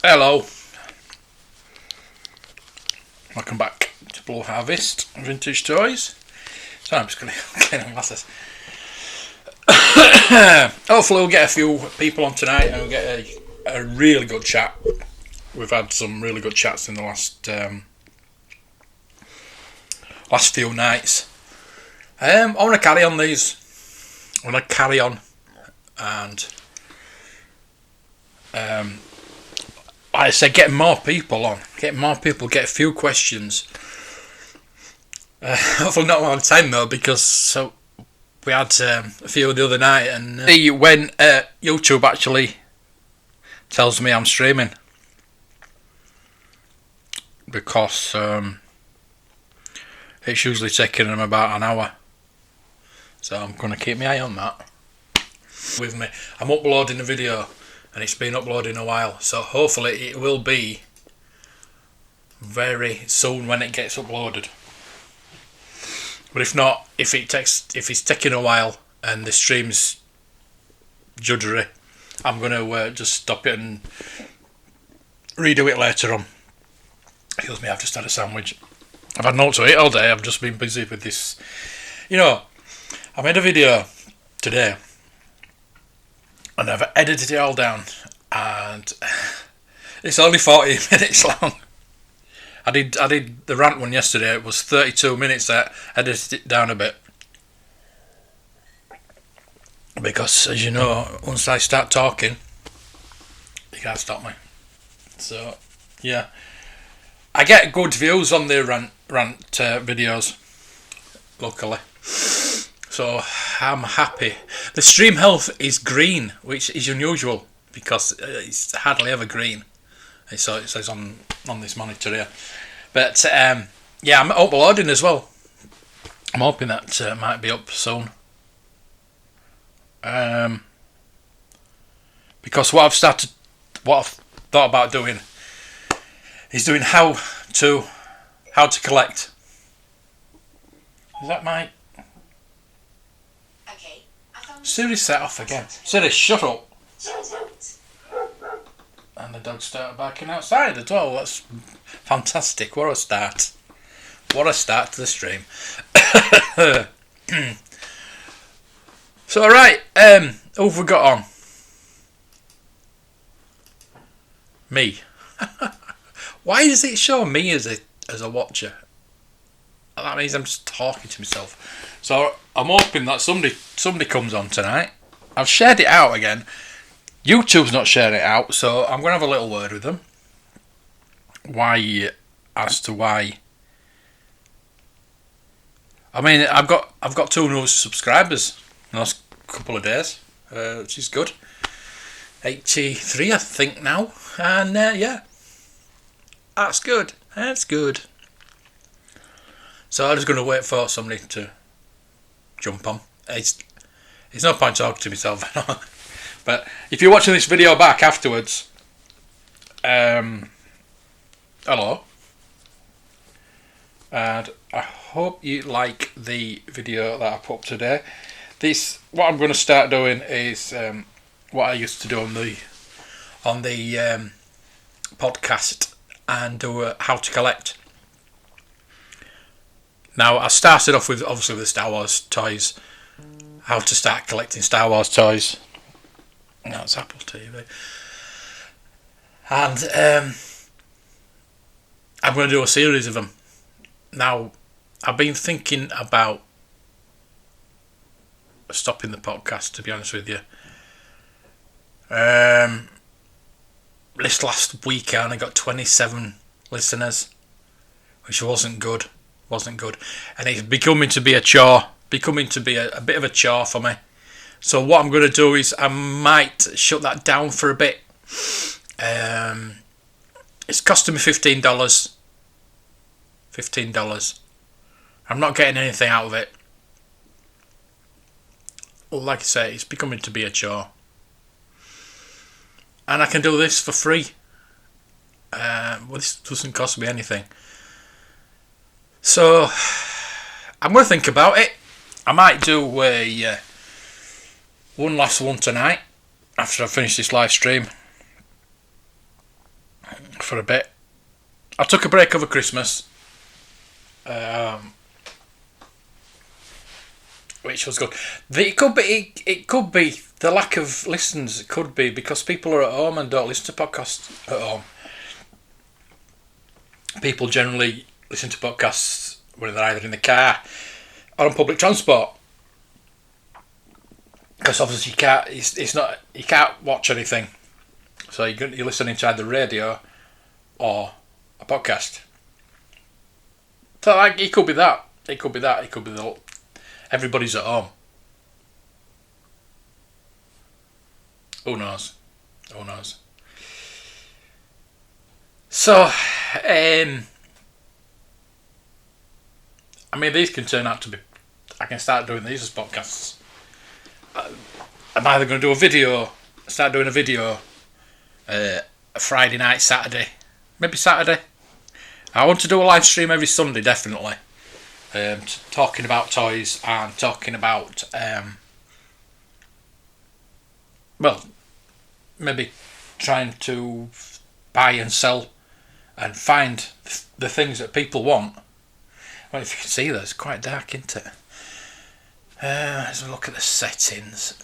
Hello, welcome back to Blue Harvest Vintage Toys. So I'm just going to get my glasses. Hopefully we'll get a few people on tonight and we'll get a really good chat. We've had some really good chats in the last few nights. I want to carry on these. I want to carry on and like I said, getting more people on, get a few questions. Hopefully not on time though, because we had a few the other night, and when YouTube actually tells me I'm streaming, because it's usually taking them about an hour, so I'm going to keep my eye on that. With me, I'm uploading a video, and it's been uploading a while, so hopefully it will be very soon when it gets uploaded. But if not, if it's taking a while and the stream's judgery, I'm going to just stop it and redo it later on. Excuse me, I've just had a sandwich. I've had notes to eat all day. I've just been busy with this. You know, I made a video today and I've edited it all down, and it's only 40 minutes long. I did the rant one yesterday. It was 32 minutes. I edited it down a bit because, as you know, once I start talking, you can't stop me. So yeah, I get good views on the rant videos, luckily. So I'm happy. The stream health is green, which is unusual because it's hardly ever green. So it says on this monitor here. But yeah, I'm uploading as well. I'm hoping that might be up soon. Because what I've thought about doing is doing how to collect. Is that my Siri set off again? Siri, shut up. And the dogs start barking outside as well. That's fantastic. What a start. What a start to the stream. So alright, who have we got on? Me. Why does it show me as a watcher? That means I'm just talking to myself. So I'm hoping that somebody comes on tonight. I've shared it out again. YouTube's not sharing it out, so I'm going to have a little word with them. As to why. I mean, I've got 2 new subscribers in the last couple of days, which is good. 83, I think now, and yeah, that's good. That's good. So I'm just going to wait for somebody to jump on. It's no point talking to myself. But if you're watching this video back afterwards, hello, and I hope you like the video that I put up today. What I'm going to start doing is what I used to do on the podcast, and do how to collect. Now I started off with obviously with Star Wars toys, how to start collecting Star Wars toys. That's Apple TV. And I'm going to do a series of them. Now, I've been thinking about stopping the podcast, to be honest with you. This last week I only got 27 listeners, which wasn't good. And it's becoming to be a chore. Becoming to be a bit of a chore for me. So what I'm going to do is I might shut that down for a bit. It's costing me $15. $15. I'm not getting anything out of it. Well, like I say, it's becoming to be a chore. And I can do this for free. Well, this doesn't cost me anything. So I'm going to think about it. I might do one last one tonight after I finish this live stream. for a bit. I took a break over Christmas, which was good. It could be the lack of listens. It could be because people are at home and don't listen to podcasts at home. People generally listen to podcasts when they're either in the car or on public transport. Because obviously you can't watch anything, so you're listening to either radio or a podcast. So like, it could be that. It could be the everybody's at home. Who knows? So, I mean, these can turn out to be. I can start doing these as podcasts. I'm either going to start doing a video, a Friday night, Saturday, maybe Saturday. I want to do a live stream every Sunday, definitely. Talking about toys and talking about, maybe trying to buy and sell and find the things that people want. Well, if you can see that, it's quite dark, isn't it? Let's have a look at the settings.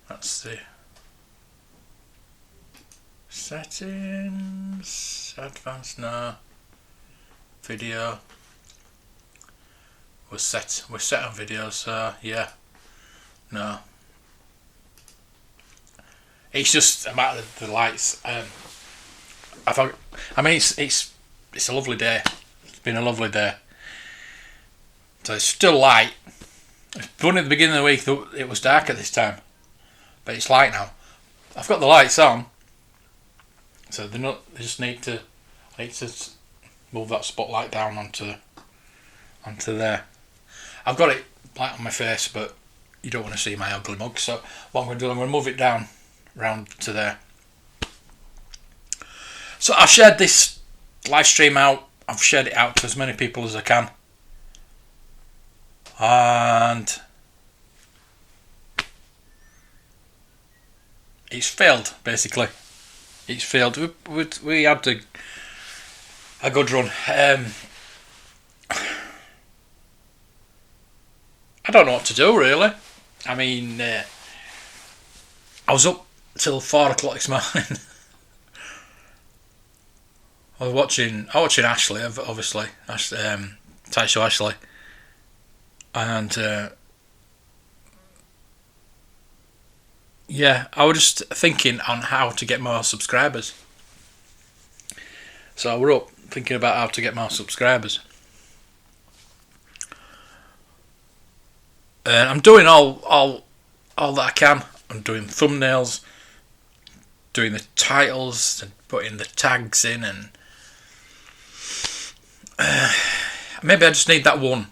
That's the settings. Advanced, no. Video. We're set on video, so yeah. No. It's just about the lights. It's a lovely day. It's been a lovely day. So it's still light. It's funny at the beginning of the week it was dark at this time, but it's light now. I've got the lights on, so they just need to. I need to move that spotlight down onto there. I've got it light on my face, but you don't want to see my ugly mug. So what I'm going to do, I'm going to move it down round to there. So I've shared this live stream out. I've shared it out to as many people as I can. And it's failed, basically. It's failed. We had a good run. I don't know what to do, really. I mean, I was up till 4 o'clock this morning. I was watching Ashley, obviously. Tight Show Ashley. And I was just thinking on how to get more subscribers. So we're up thinking about how to get more subscribers. And I'm doing all that I can. I'm doing thumbnails, doing the titles, and putting the tags in, and maybe I just need that one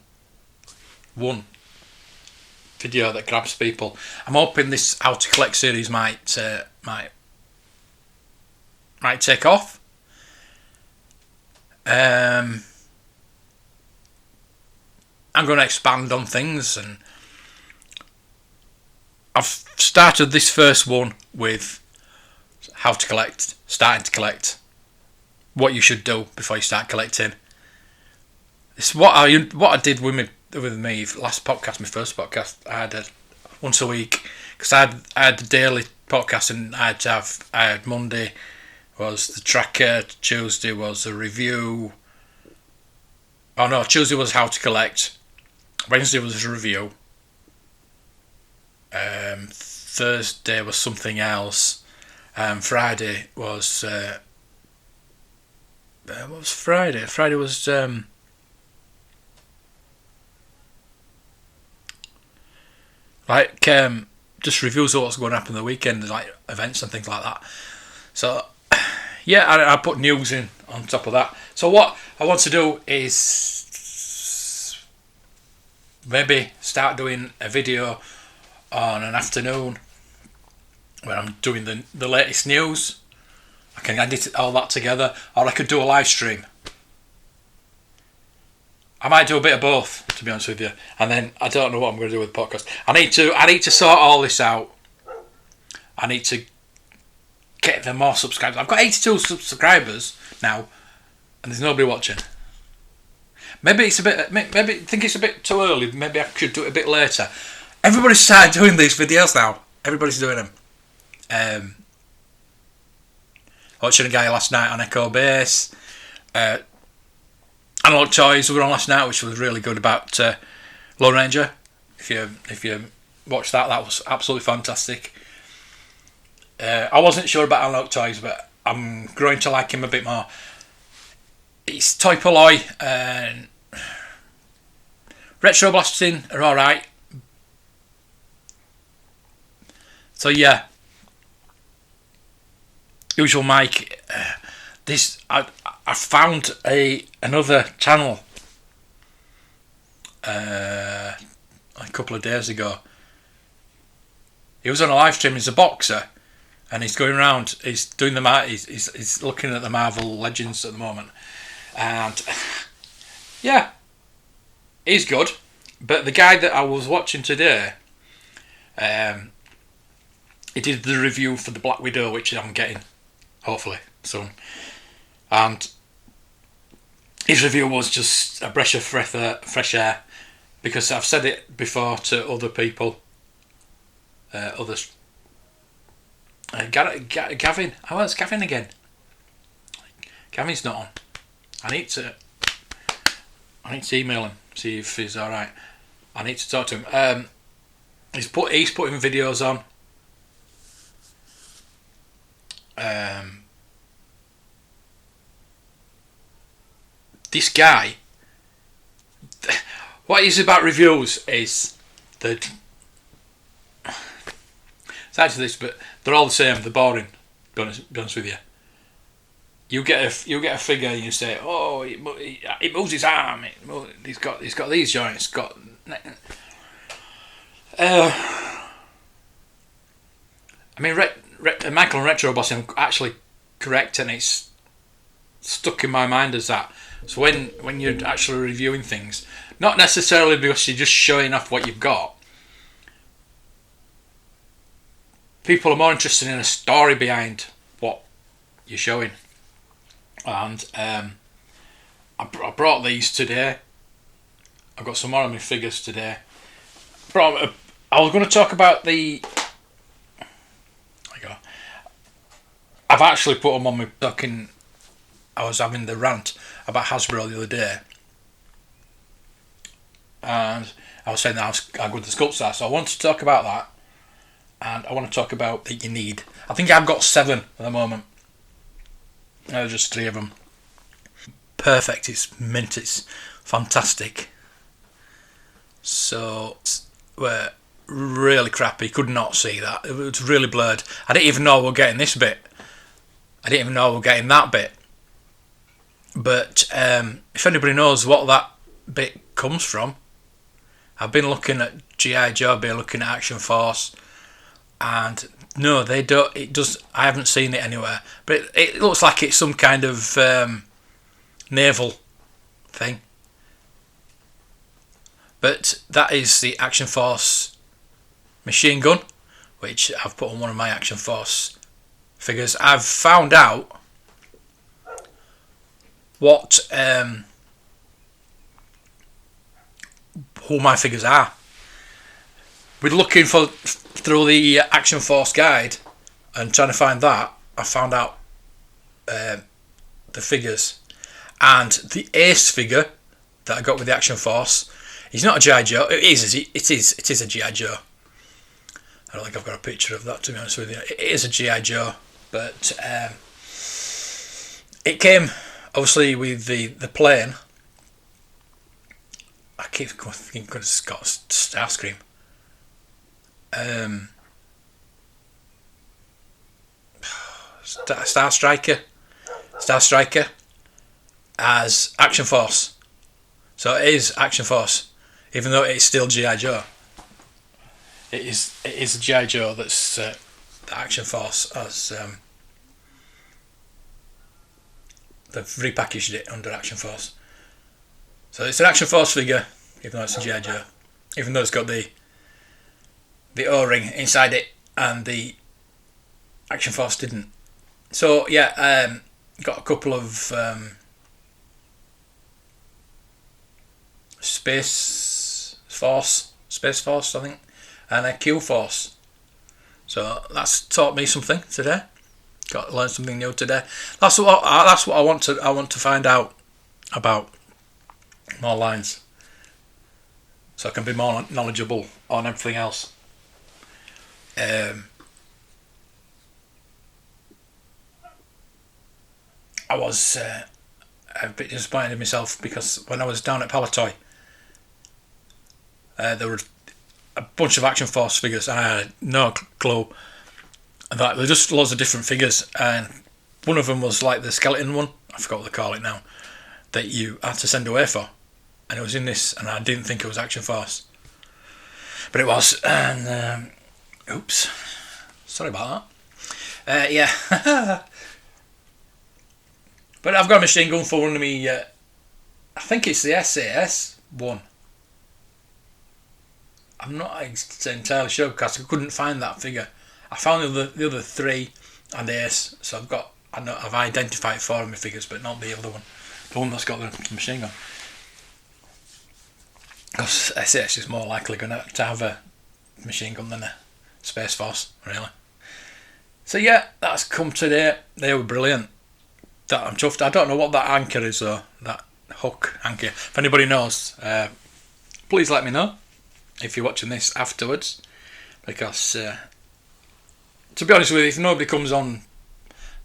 video that grabs people. I'm hoping this How to Collect series might take off. I'm going to expand on things, and I've started this first one with how to collect, starting to collect, what you should do before you start collecting. It's what I did with me last podcast, my first podcast. I had once a week, because I had the daily podcast, and I had Monday was the tracker, Tuesday was a review. Oh no, Tuesday was how to collect, Wednesday was a review, Thursday was something else, Friday was what was Friday? Friday was just reviews of what's going to happen the weekend, like events and things like that. So I put news in on top of that. So what I want to do is maybe start doing a video on an afternoon where I'm doing the latest news. I can edit all that together, or I could do a live stream. I might do a bit of both, to be honest with you, and then I don't know what I'm going to do with the podcast. I need to sort all this out. I need to get them more subscribers. I've got 82 subscribers now, and there's nobody watching. Maybe it's a bit. Maybe think it's a bit too early. Maybe I should do it a bit later. Everybody's started doing these videos now. Everybody's doing them. Watching a guy last night on Echo Base. Analog Toys were on last night, which was really good, about Lone Ranger. If you watched that was absolutely fantastic. I wasn't sure about Analog Toys, but I'm growing to like him a bit more. It's Toy Polloi and Retro Blasting are alright. So yeah, usual Mike. This I found another channel a couple of days ago. He was on a live stream. He's a boxer, and he's going around. He's doing he's looking at the Marvel Legends at the moment, and yeah, he's good. But the guy that I was watching today, he did the review for the Black Widow, which I'm getting hopefully soon, and his review was just a breath of fresh air, because I've said it before to other people, others. Gavin, how is Gavin again? Gavin's not on. I need to email him, see if he's all right. I need to talk to him. He's putting videos on. This guy, what is about reviews is that it's actually this, but they're all the same. They're boring. Be honest with you. You get a figure and you say, oh, it moves his arm. He's got these joints. I mean, Michael and Retro Boss, I'm actually correct, and it's stuck in my mind as that. So when you're actually reviewing things, not necessarily because you're just showing off what you've got, people are more interested in a story behind what you're showing. And I brought these today. I've got some more of my figures today. I was going to talk about the... I've actually put them on my fucking... I was having the rant about Hasbro the other day, and I was saying that I go to the sculpts are, so I want to talk about that, and I want to talk about that you need. I think I've got 7 at the moment. There's just 3 of them. Perfect. It's mint. It's fantastic. So we're really crappy. Could not see that. It was really blurred. I didn't even know we were getting this bit. I didn't even know we were getting that bit. But if anybody knows what that bit comes from, I've been looking at G.I. Joe, been looking at Action Force, and no, they don't. It does. I haven't seen it anywhere, but it looks like it's some kind of naval thing. But that is the Action Force machine gun, which I've put on one of my Action Force figures. I've found out what who my figures are. We're looking through the Action Force guide and trying to find that. I found out the figures, and the Ace figure that I got with the Action Force, he's not a G.I. Joe. It is a G.I. Joe. I don't think I've got a picture of that, to be honest with you. It is a G.I. Joe, but it came obviously with the plane. I keep thinking it's got Starscream. Star Striker as Action Force. So it is Action Force, even though it's still G.I. Joe. It is a G.I. Joe that's the Action Force as they've repackaged it under Action Force. So it's an Action Force figure, even though it's a G.I. Joe. Even though it's got the O-ring inside it, and the Action Force didn't. So yeah, got a couple of Space Force, I think, and a Q Force. So that's taught me something today. Got to learn something new today. That's what I want to. I want to find out about more lines, so I can be more knowledgeable on everything else. I was a bit disappointed in myself because when I was down at Palatoy, there were a bunch of Action Force figures and I had no clue. There were just loads of different figures, and one of them was like the skeleton one. I forgot what they call it now. That you had to send away for, and it was in this, and I didn't think it was Action Force, but it was. And oops, sorry about that. Yeah, but I've got a machine gun for one of me. I think it's the SAS one. I'm not entirely sure because I couldn't find that figure. I found the other three and Ace, so I've identified 4 of my figures, but not the other one, the one that's got the machine gun. Because SAS is more likely going to have a machine gun than a Space Force, really. So yeah, that's come today. They were brilliant. That I'm chuffed. I don't know what that anchor is though. That hook anchor. If anybody knows, please let me know if you're watching this afterwards, because to be honest with you, if nobody comes on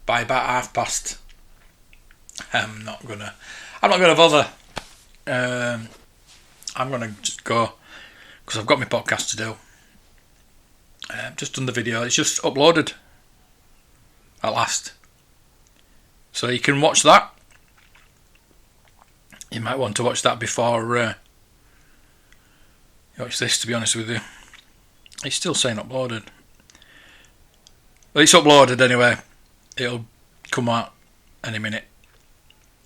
by about past, I'm not gonna bother. I'm gonna just go because I've got my podcast to do. Just done the video. It's just uploaded at last, so you can watch that. You might want to watch that before you watch this. To be honest with you, it's still saying uploaded. Well, it's uploaded anyway. It'll come out any minute.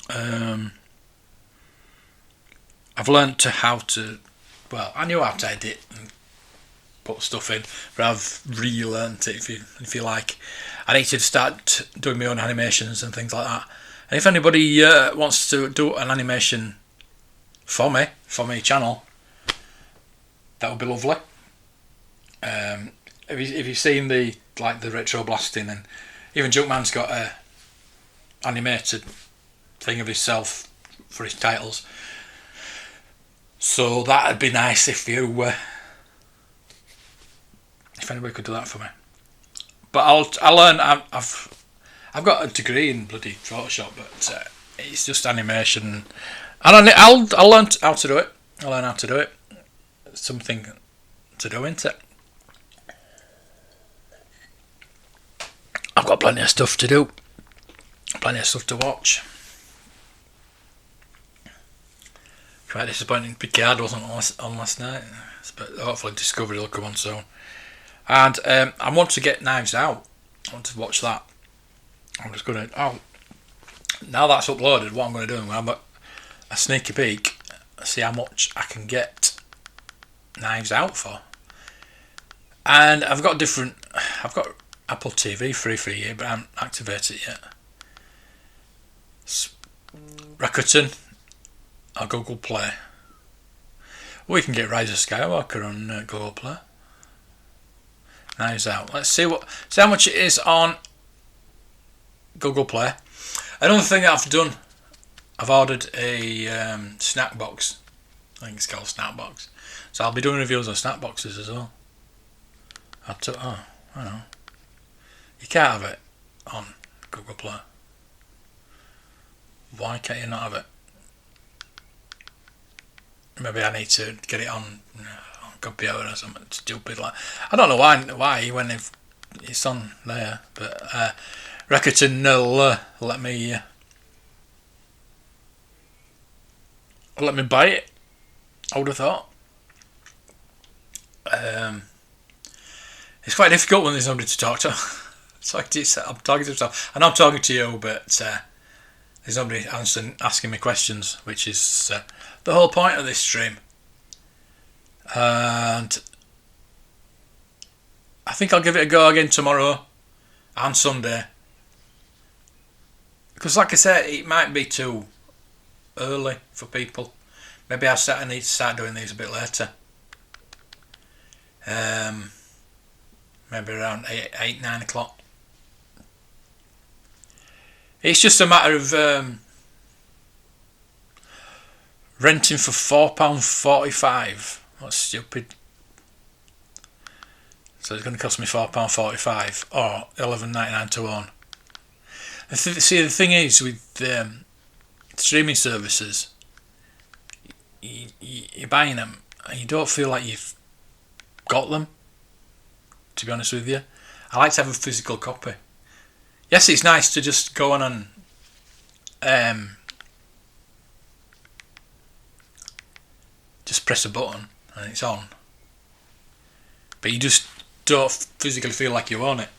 I've learned how to. Well, I knew how to edit and put stuff in, but I've relearned it. If you like, I need to start doing my own animations and things like that. And if anybody wants to do an animation for my channel, that would be lovely. Have you seen the retro blasting, and even Junkman's got a animated thing of himself for his titles. So that'd be nice if anybody could do that for me. But I'll learn. I've got a degree in bloody Photoshop, but it's just animation, and I'll learn how to do it. I'll learn how to do it. It's something to do, isn't it? I've got plenty of stuff to do, plenty of stuff to watch. Quite disappointing Picard wasn't on last night, but hopefully Discovery will come on soon. And I want to get Knives Out. I want to watch that. I'm just going to. Now that's uploaded, what I'm going to do, I'm going to have a sneaky peek, see how much I can get Knives Out for. And I've got Apple TV free for a year, but I haven't activated it yet. Rakuten or Google Play. We can get Rise of Skywalker on Google Play. Knives Out. Let's see how much it is on Google Play. Another thing that I've done, I've ordered a snack box. I think it's called snack box. So I'll be doing reviews on snack boxes as well. I know. You can't have it on Google Play. Why can't you not have it? Maybe I need to get it on computer or something stupid like. I don't know why when it's on there, but Rakuten will let me buy it. I would have thought. It's quite difficult when there's nobody to talk to. I'm talking to myself. I know I'm talking to you, but there's nobody asking me questions, which is the whole point of this stream. And I think I'll give it a go again tomorrow and Sunday. because like I said, it might be too early for people. Maybe I need to start doing these a bit later. Maybe around 9 o'clock. It's just a matter of renting for £4.45. That's stupid. So it's going to cost me £4.45 or £11.99 to own. See, the thing is with streaming services, you're buying them and you don't feel like you've got them, to be honest with you. I like to have a physical copy. Yes, it's nice to just go on and just press a button and it's on, but you just don't physically feel like you own it.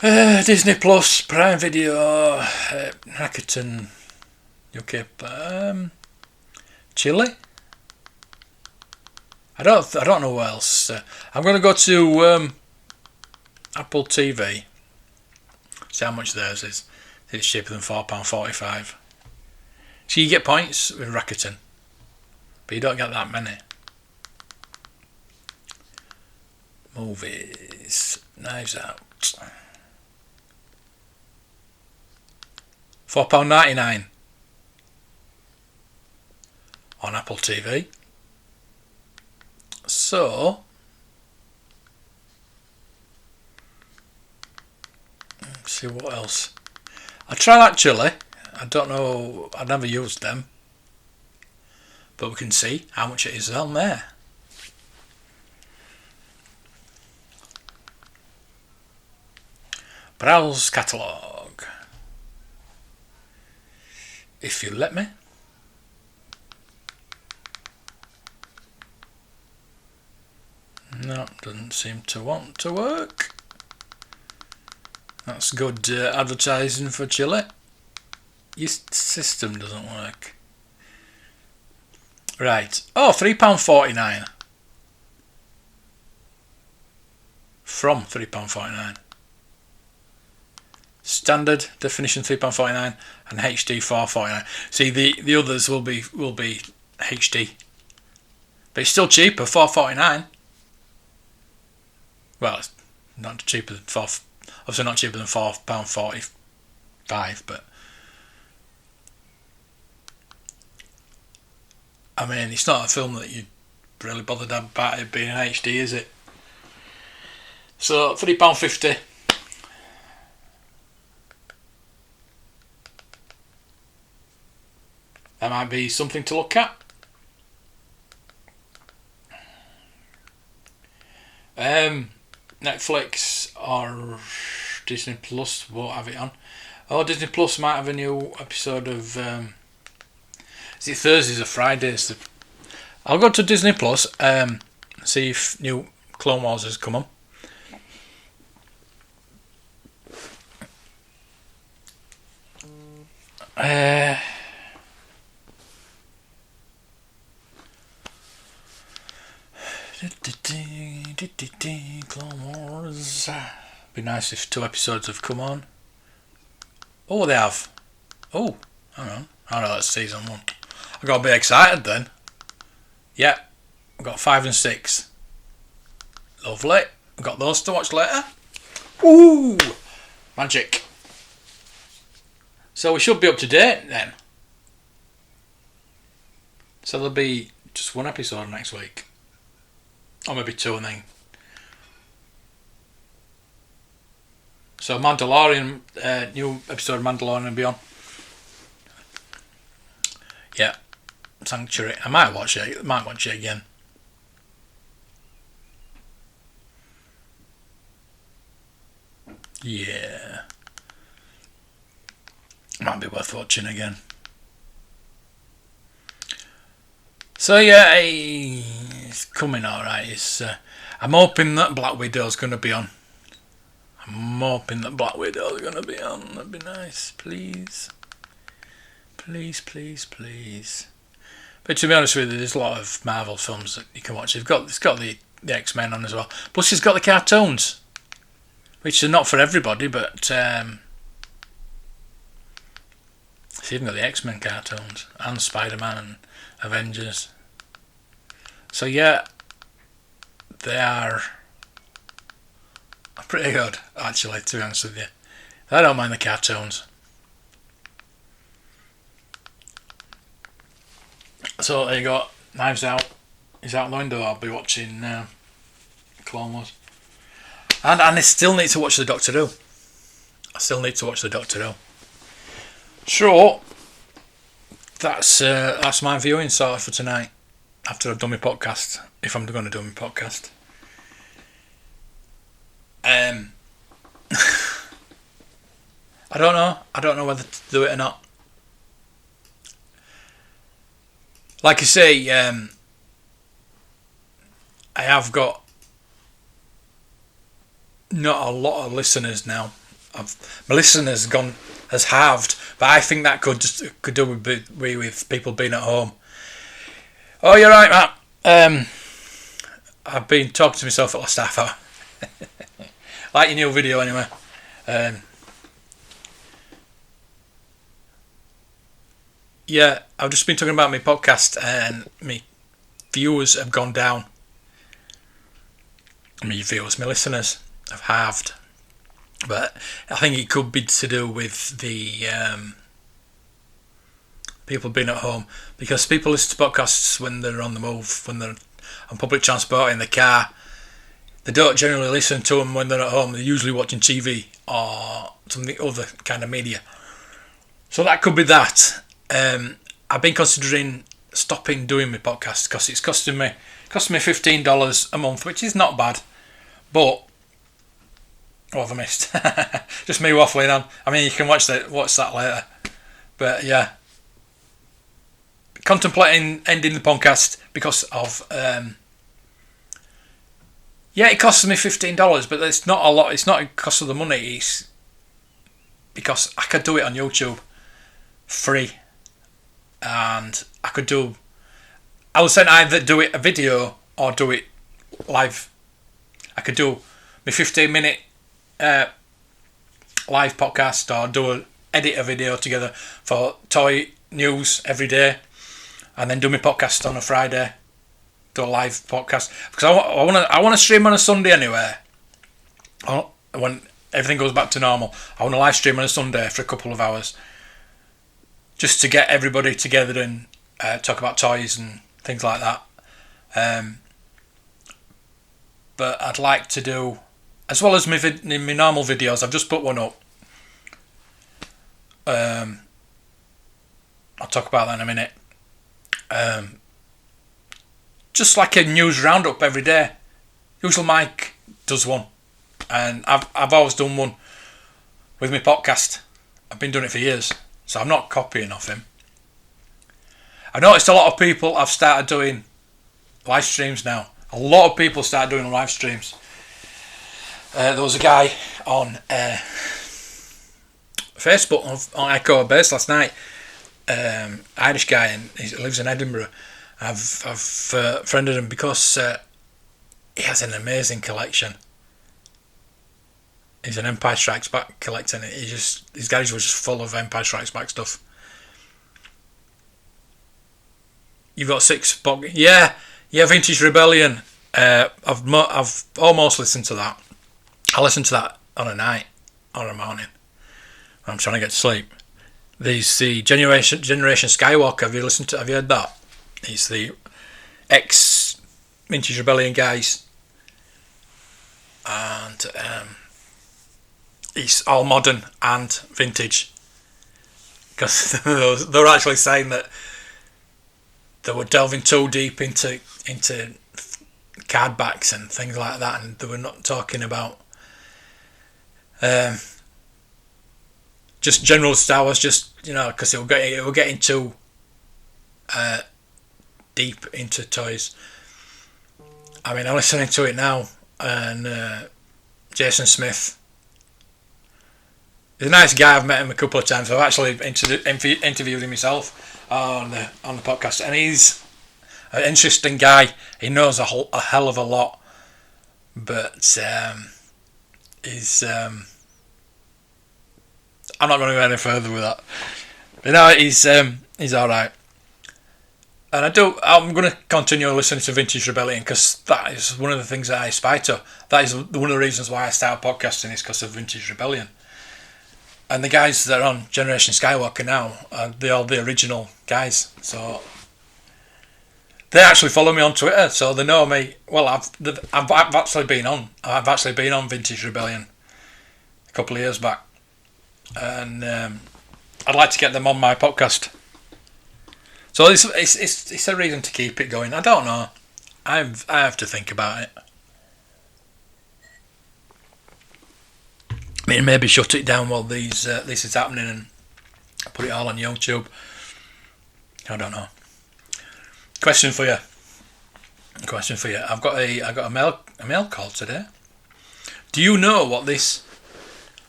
Disney Plus, Prime Video, Rakuten, UK, Chile. I don't know what else. I'm going to go to Apple TV. See how much theirs is. It's cheaper than £4.45. So you get points with Rakuten, but you don't get that many. Movies. Knives Out. £4.99 on Apple TV. So let's see what else. I'll try that Chile. I don't know, I've never used them, but we can see how much it is on there. Browse catalogue, if you let me. No, doesn't seem to want to work. That's good advertising for Chile. Your system doesn't work. Right. Oh, £3.49. From £3.49. Standard definition £3.49 and HD £4.49. See, the others will be HD, but it's still cheaper, £4.49. Well, it's not cheaper than obviously not cheaper than £4.45, but I mean, it's not a film that you really bothered about it being HD, is it? So £3.50. That might be something to look at. Netflix or Disney Plus won't have it on. Oh, Disney Plus might have a new episode of is it Thursdays or Fridays? I'll go to Disney Plus, see if new Clone Wars has come on. Clone Wars. Be nice if 2 episodes have come on. Oh, they have. Oh, hang on. Oh no, that's season 1. I got a bit excited then. Yeah, I've got 5 and 6. Lovely. I've got those to watch later. Ooh, magic. So we should be up to date then. So there'll be just 1 episode next week. Or maybe 2 and then. So Mandalorian, new episode of Mandalorian will be on. Yeah, Sanctuary. I might watch it. Again. Yeah, might be worth watching again. So yeah, it's coming alright. I'm hoping that Black Widow's going to be on. That'd be nice, please. Please. But to be honest with you, there's a lot of Marvel films that you can watch. It's got the X-Men on as well. Plus it's got the cartoons, which are not for everybody, but It's even got the X-Men cartoons and Spider-Man and Avengers. So yeah, they are pretty good, actually, to be honest with you. I don't mind the cartoons. So there you go. Knives Out is out the window. I'll be watching Clone Wars. And I still need to watch the Doctor Who. So that's my viewing sorted for tonight. After I've done my podcast, if I'm going to do my podcast. I don't know. I don't know whether to do it or not. Like I say, I have got not a lot of listeners now. My listeners has halved, but I think that could do with people being at home. Oh, you're right, Matt. I've been talking to myself for the last half hour. Like your new video, anyway. Yeah, I've just been talking about my podcast, and my viewers have gone down. My listeners have halved. But I think it could be to do with the people being at home, because people listen to podcasts when they're on the move, when they're on public transport, in the car. They don't generally listen to them when they're at home. They're usually watching TV or some other kind of media. So that could be that. I've been considering stopping doing my podcast because it's costing me $15 a month, which is not bad. But what have I missed? Just me waffling on. I mean, you can watch that later. But yeah, contemplating ending the podcast because of it costs me $15, but it's not a lot. It's not because of the money. It's because I could do it on YouTube free, and I was saying either do it a video or do it live. I could do my 15-minute live podcast, or edit a video together for toy news every day, and then do my podcast on a Friday, do a live podcast, because I want to stream on a Sunday anyway. When everything goes back to normal, I want to live stream on a Sunday for a couple of hours, just to get everybody together and talk about toys and things like that. But I'd like to do, as well as my normal videos, I've just put one up. I'll talk about that in a minute. Just like a news roundup every day. Usually Mike does one, and I've always done one with my podcast. I've been doing it for years, so I'm not copying off him. I noticed a lot of people have started doing live streams now. A lot of people started doing live streams. There was a guy on Facebook on Echo Base last night, Irish guy, and he lives in Edinburgh. I've friended him because he has an amazing collection. He's an Empire Strikes Back collector. His garage was just full of Empire Strikes Back stuff. You've got 6 box. Yeah, Vintage Rebellion. I've almost listened to that. I listened to that on a night or a morning when I'm trying to get to sleep. There's the Generation Skywalker. Have you heard that? It's the ex Vintage Rebellion guys, and it's all modern and vintage, because they're actually saying that they were delving too deep into card backs and things like that, and they were not talking about just general Star Wars, just because it were getting too deep into toys. I mean, I'm listening to it now, and Jason Smith, he's a nice guy. I've met him a couple of times. I've actually interviewed him myself on the podcast, and he's an interesting guy. He knows a hell of a lot, but he's I'm not going to go any further with that. But no, he's all right. And I'm going to continue listening to Vintage Rebellion because that is one of the things that I aspire to. That is one of the reasons why I started podcasting is because of Vintage Rebellion. And the guys that are on Generation Skywalker now, they're all the original guys. So they actually follow me on Twitter, so they know me. Well, I've actually been on. I've actually been on Vintage Rebellion a couple of years back, and I'd like to get them on my podcast. So it's a reason to keep it going. I don't know. I have to think about it. I mean, maybe shut it down while this is happening and put it all on YouTube. I don't know. Question for you. I've got a mail call today. Do you know what this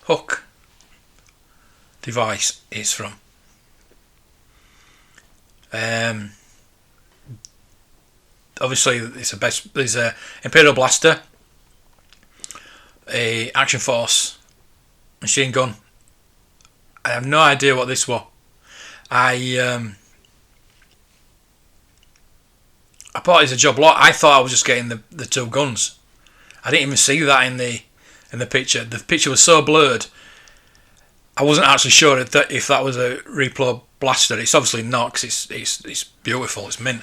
hook device is from? Obviously, there's a Imperial Blaster, a Action Force machine gun. I have no idea what this was. I bought it as a job lot. I thought I was just getting the two guns. I didn't even see that in the picture. The picture was so blurred. I wasn't actually sure if that was a Replo Blaster. It's obviously not because it's beautiful. It's mint.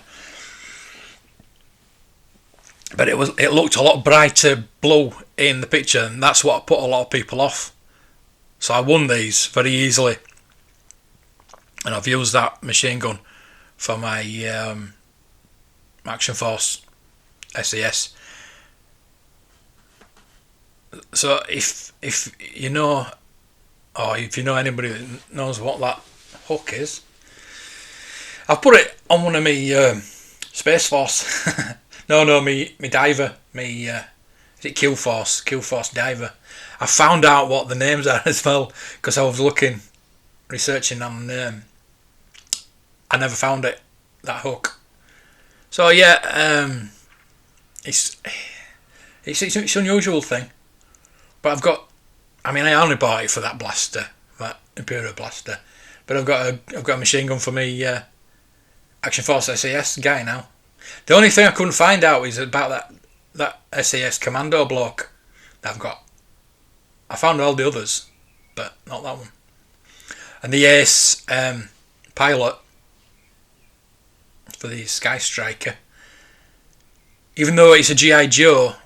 But it looked a lot brighter blue in the picture, and that's what put a lot of people off. So I won these very easily, and I've used that machine gun for my Action Force SAS. So if you know, or if you know anybody that knows what that hook is, I've put it on one of my Space Force. no, me diver, is it Q Force diver. I found out what the names are as well because I was researching on. I never found it, that hook. So yeah, it's an unusual thing, but I only bought it for that blaster, that Imperial Blaster, but I've got a machine gun for me Action Force SAS guy now. The only thing I couldn't find out is about that SAS Commando bloke that I've got. I found all the others, but not that one. And the Ace pilot for the Sky Striker. Even though it's a G.I. Joe,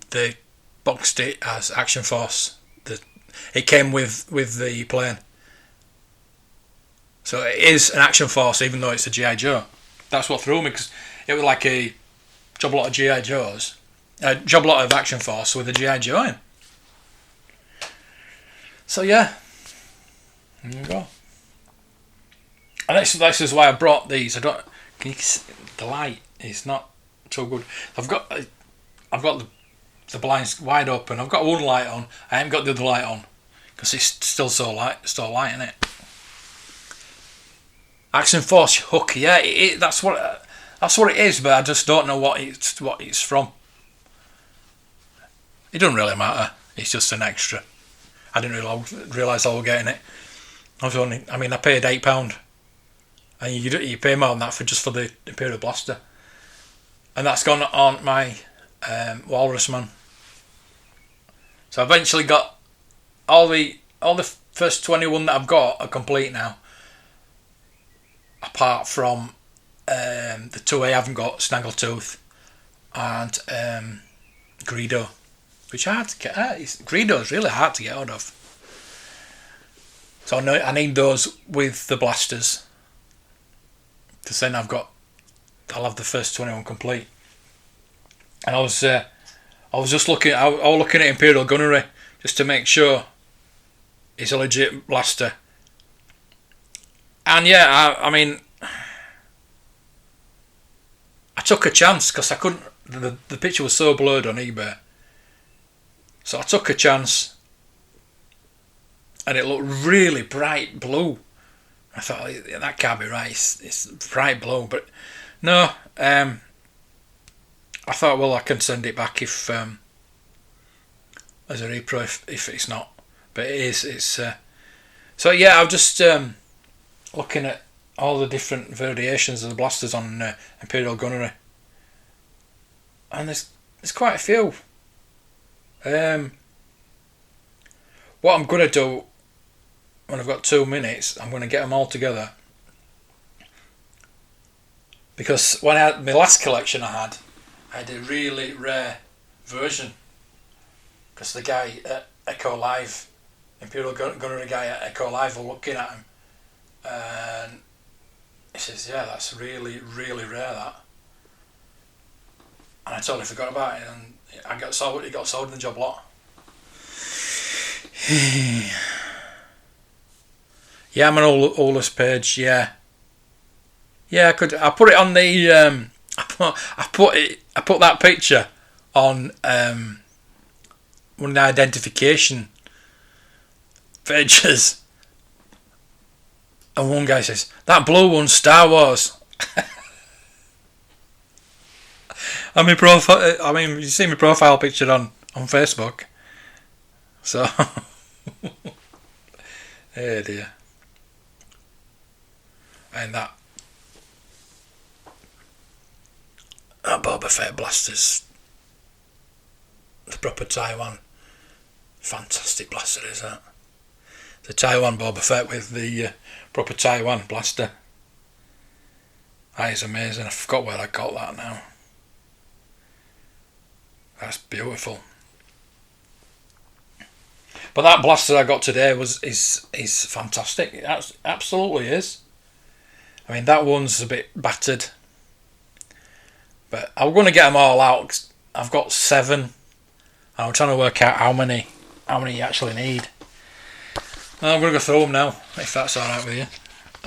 they boxed it as Action Force. It came with the plane. So it is an Action Force even though it's a G.I. Joe. That's what threw me, because it was like a job lot of G.I. Joes. A job lot of Action Force with a G.I. Joe in. So yeah. There you go. And this is why I brought these. Can you see, the light is not so good. I've got the blinds wide open. I've got one light on. I haven't got the other light on because it's still so light, isn't it? Action Force hook, yeah, that's what it is, but I just don't know what it's from. It doesn't really matter. It's just an extra. I didn't realise I was getting it. I paid £8, and you pay more than that for the Imperial Blaster, and that's gone on my Walrus Man. So I eventually got all the first 21 that I've got are complete now. Apart from the two I haven't got, Snaggletooth and Greedo, which are hard to get out. Greedo is really hard to get out of. So I need those with the blasters. Because then I'll have the first 21 complete. And I was just looking. I was looking at Imperial Gunnery just to make sure it's a legit blaster. And yeah, I took a chance because I couldn't. The picture was so blurred on eBay, so I took a chance, and it looked really bright blue. I thought that can't be right. It's bright blue, but no. I thought, well, I can send it back if as a repro if it's not, but it is. It's so yeah. I've just looking at all the different variations of the blasters on Imperial Gunnery, and there's quite a few. What I'm going to do when I've got 2 minutes, I'm going to get them all together, because when I had my last collection I had a really rare version, because the guy at Echo Live, Imperial Gunnery guy at Echo Live, were looking at him and he says, yeah, that's really, really rare, that. And I totally forgot about it, and it got sold in the job lot. Yeah, I'm an oldest page. Yeah, I could. I put it on the. I put that picture on one of the identification pages, and one guy says, "That blue one's Star Wars." I mean, you see my profile picture on Facebook, so. Oh dear. And that Boba Fett blaster's the proper Taiwan. Fantastic blaster is that. The Taiwan Boba Fett with the proper Taiwan blaster. That is amazing. I forgot where I got that now. That's beautiful. But that blaster I got today is fantastic. It absolutely is. I mean, that one's a bit battered, but I'm going to get them all out. 'Cause I've got 7, and I'm trying to work out how many you actually need. I'm going to go through them now, if that's all right with you,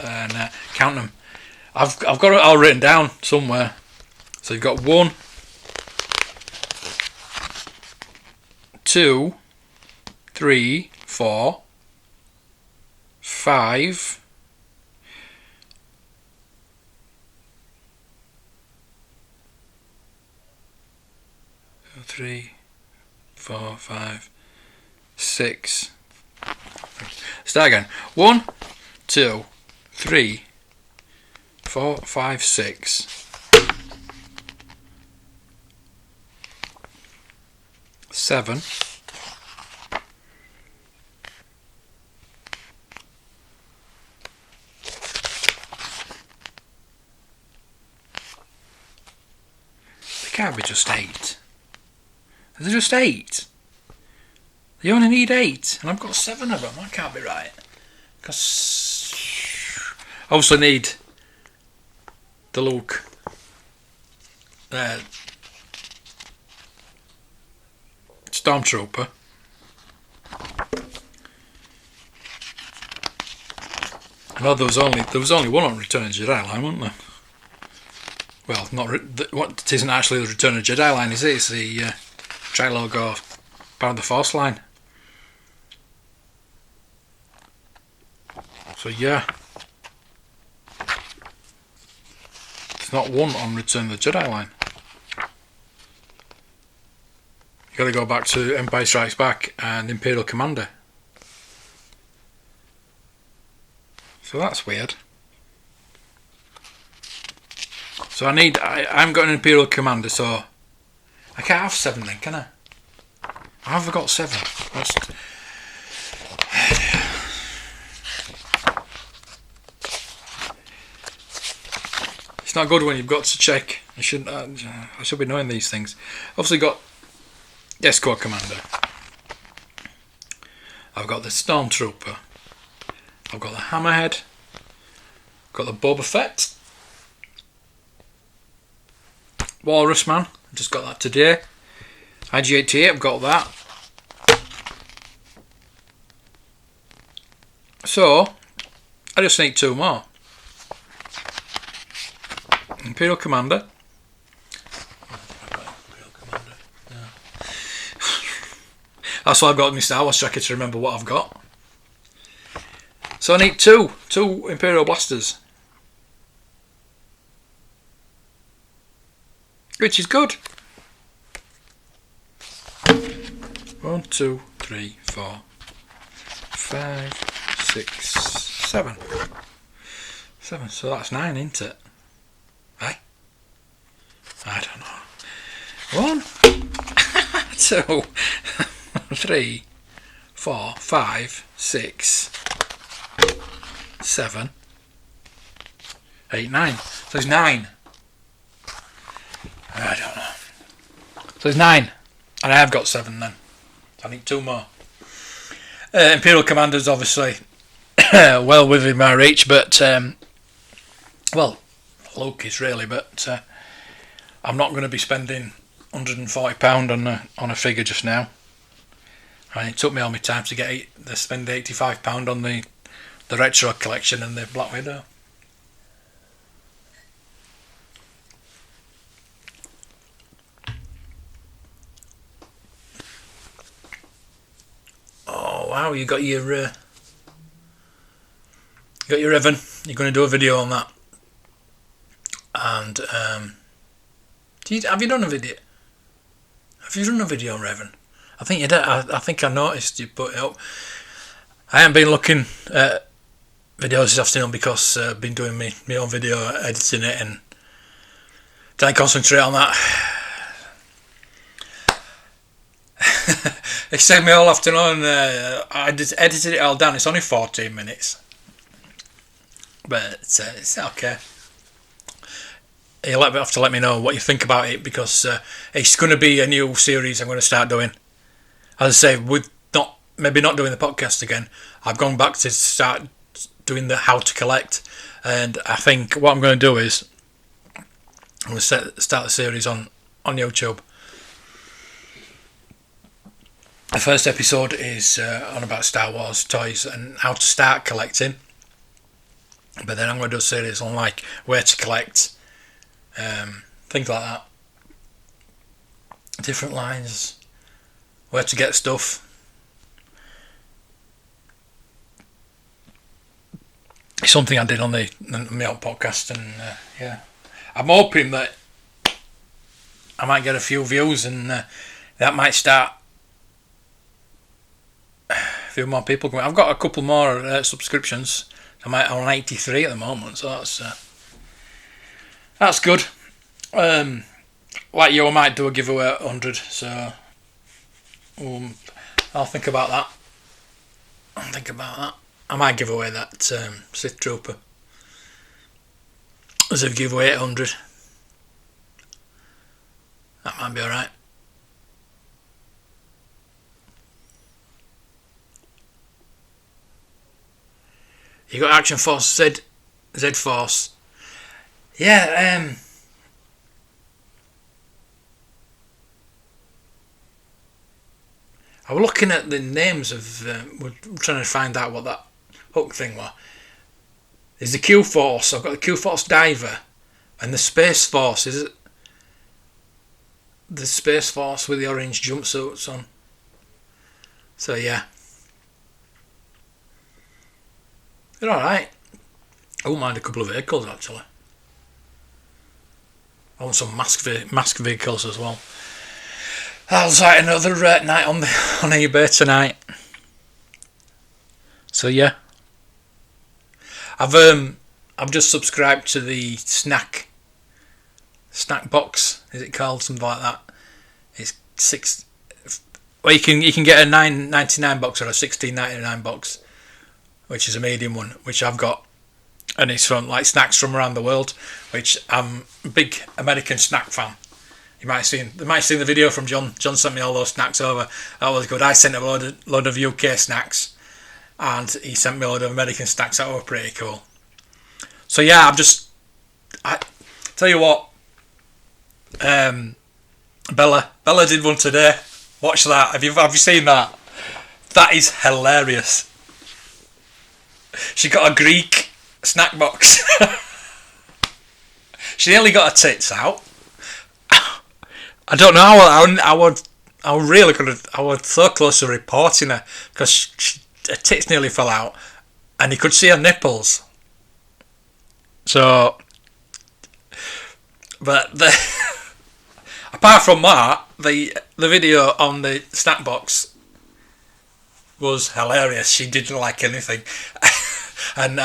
and count them. I've got it all written down somewhere. So you've got 1, 2, 3, 4, 5. 3, 4, 5, 6. Start again. 1, 2, 3, 4, 5, 6, 7. 'They can't be just 8. Are there just 8? You only need 8, and I've got 7 of them. That can't be right. Because I obviously need the Luke Stormtrooper. I know there was only one on Return of the Jedi line, wasn't there? Well, it isn't actually the Return of the Jedi line, is it? It's the Trilogue or Power of the Force line. So yeah, there's not one on Return of the Jedi line. You got to go back to Empire Strikes Back and Imperial Commander. So that's weird. So I haven't got an Imperial Commander, so I can't have 7 then, can I? I have got 7. It's not good when you've got to check. I should be knowing these things. Obviously got the Escort Commander. I've got the Stormtrooper. I've got the Hammerhead. I've got the Boba Fett. Walrus Man. I just got that today. IG-88, I've got that. So, I just need 2 more. Imperial Commander. That's why I've got my Star Wars tracker to remember what I've got. So I need 2 Imperial Blasters. Which is good. 1, 2, 3, 4, 5, 6, 7. 7, so that's 9, isn't it? Right? I don't know. 1, 2, 3, 4, 5, 6, 7, 8, 9. So it's 9. I don't know. So it's 9. And I have got 7 then. So I need 2 more. Imperial Commander's obviously well within my reach, but well, Loki's really, but I'm not going to be spending £140 on a figure just now. And it took me all my time to spend £85 on the retro collection and the Black Widow. Oh wow, you got your Evan. You're going to do a video on that. And have you done a video? Have you done a video on Revan? I think you did. I think I noticed you put it up. I haven't been looking at videos this afternoon because I've been doing my own video, editing it, and trying to concentrate on that. It's taken me all afternoon. I just edited it all down. It's only 14 minutes, but it's okay. You'll have to let me know what you think about it, because it's going to be a new series I'm going to start doing. As I say, with maybe not doing the podcast again, I've gone back to start doing the how to collect, and I think what I'm going to do is I'm going to start the series on YouTube. The first episode is on about Star Wars toys and how to start collecting, but then I'm going to do a series on like where to collect, things like that, different lines, where to get stuff. It's something I did on my own podcast, and yeah, I'm hoping that I might get a few views, and that might start a few more people coming. I've got a couple more subscriptions. I'm on 83 at the moment, so that's good. Like you, I might do a giveaway at 100, so I'll think about that. I might give away that Sith Trooper as a giveaway at 100. That might be alright. You got Action Force Z Force. Yeah, I was looking at the names of. We're trying to find out what that hook thing was. There's the Q Force. I've got the Q Force Diver, and the Space Force. Is it the Space Force with the orange jumpsuits on? So yeah, they're all right. I wouldn't mind a couple of vehicles actually. I want some mask vehicles as well. That was like another night on eBay tonight. So yeah, I've just subscribed to the snack box. Is it called something like that? It's 6. Well, you can get a $9.99 box or a $16.99 box, which is a medium one, which I've got, and it's from like snacks from around the world, which I'm a big American snack fan. You might have seen the video from John. John sent me all those snacks over. That was good. I sent a load of UK snacks, and he sent me a load of American snacks. That were pretty cool. So yeah, I tell you what, Bella did one today. Watch that. Have you seen that? That is hilarious. She got a Greek snack box. She nearly got her tits out. I don't know how I was so close to reporting her, because her tits nearly fell out, and you could see her nipples. So, but apart from that, the video on the snack box was hilarious. She didn't like anything, and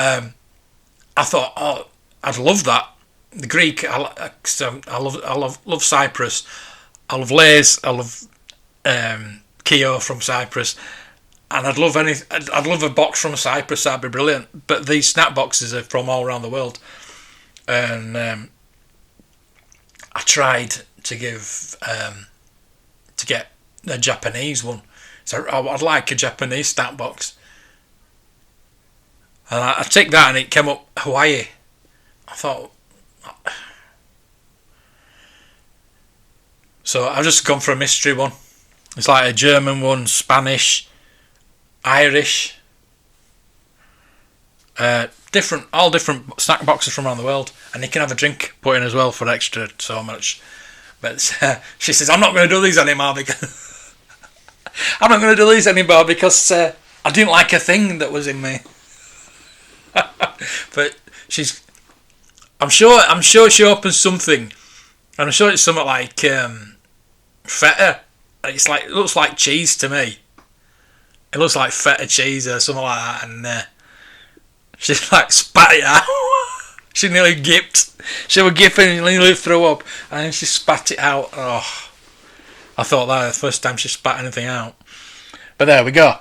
I thought, oh, I'd love that. The Greek, love Cyprus. I love Lay's. I love Keo from Cyprus, and I'd love a box from Cyprus. That'd be brilliant. But these snack boxes are from all around the world, and I tried to get a Japanese one. So I'd like a Japanese snack box, and I took that, and it came up Hawaii. I thought. So I've just gone for a mystery one. It's like a German one, Spanish, Irish, all different snack boxes from around the world, and you can have a drink put in as well for extra so much. But she says, I'm not going to do these anymore because I didn't like a thing that was in me. But I'm sure she opens something, and I'm sure it's something like feta. It looks like cheese to me. It looks like feta cheese or something like that, and she like spat it out. She nearly gipped. She was gipping and nearly threw up, and then she spat it out. Oh, I thought that was the first time she spat anything out. But there we go.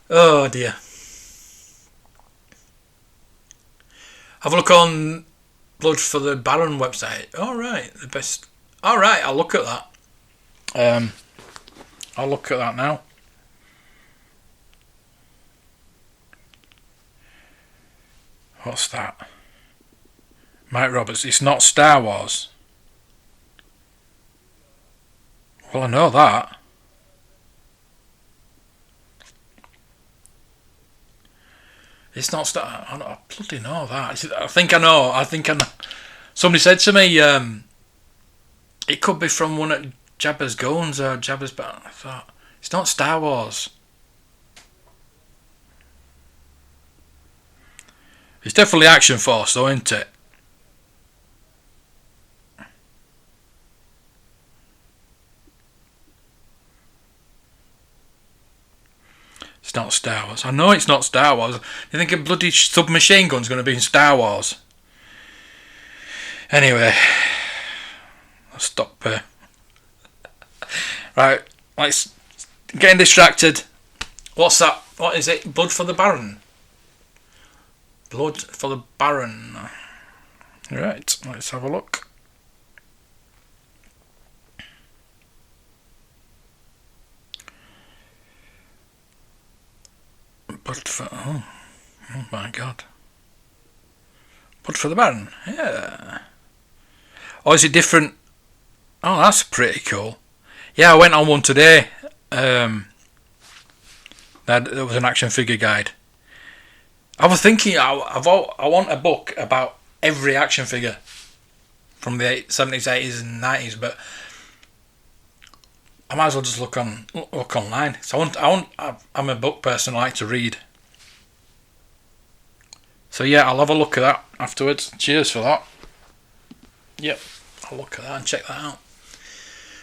Oh dear. Have a look on Blood for the Baron website. Alright, the best. Alright, I'll look at that. I'll look at that now. What's that? Mike Roberts, it's not Star Wars. Well, I know that. It's not Star. I bloody know that. I think I know. Somebody said to me, it could be from one of Jabba's guns or Jabba's. But I thought it's not Star Wars. It's definitely Action Force, though, isn't it? It's not Star Wars. I know it's not Star Wars. You think a bloody submachine gun's going to be in Star Wars? Anyway, I'll stop. Right, let's getting distracted. What's that? What is it? Blood for the Baron. Blood for the Baron. Right, let's have a look. Oh my god. Blood for the Baron. Yeah. Oh, is it different? Oh, that's pretty cool. Yeah, I went on one today. There was an action figure guide. I was thinking I want a book about every action figure from the 70s, 80s and 90s, but I might as well just look online. So I'm a book person. I like to read. So yeah, I'll have a look at that afterwards. Cheers for that. Yep, I'll look at that and check that out.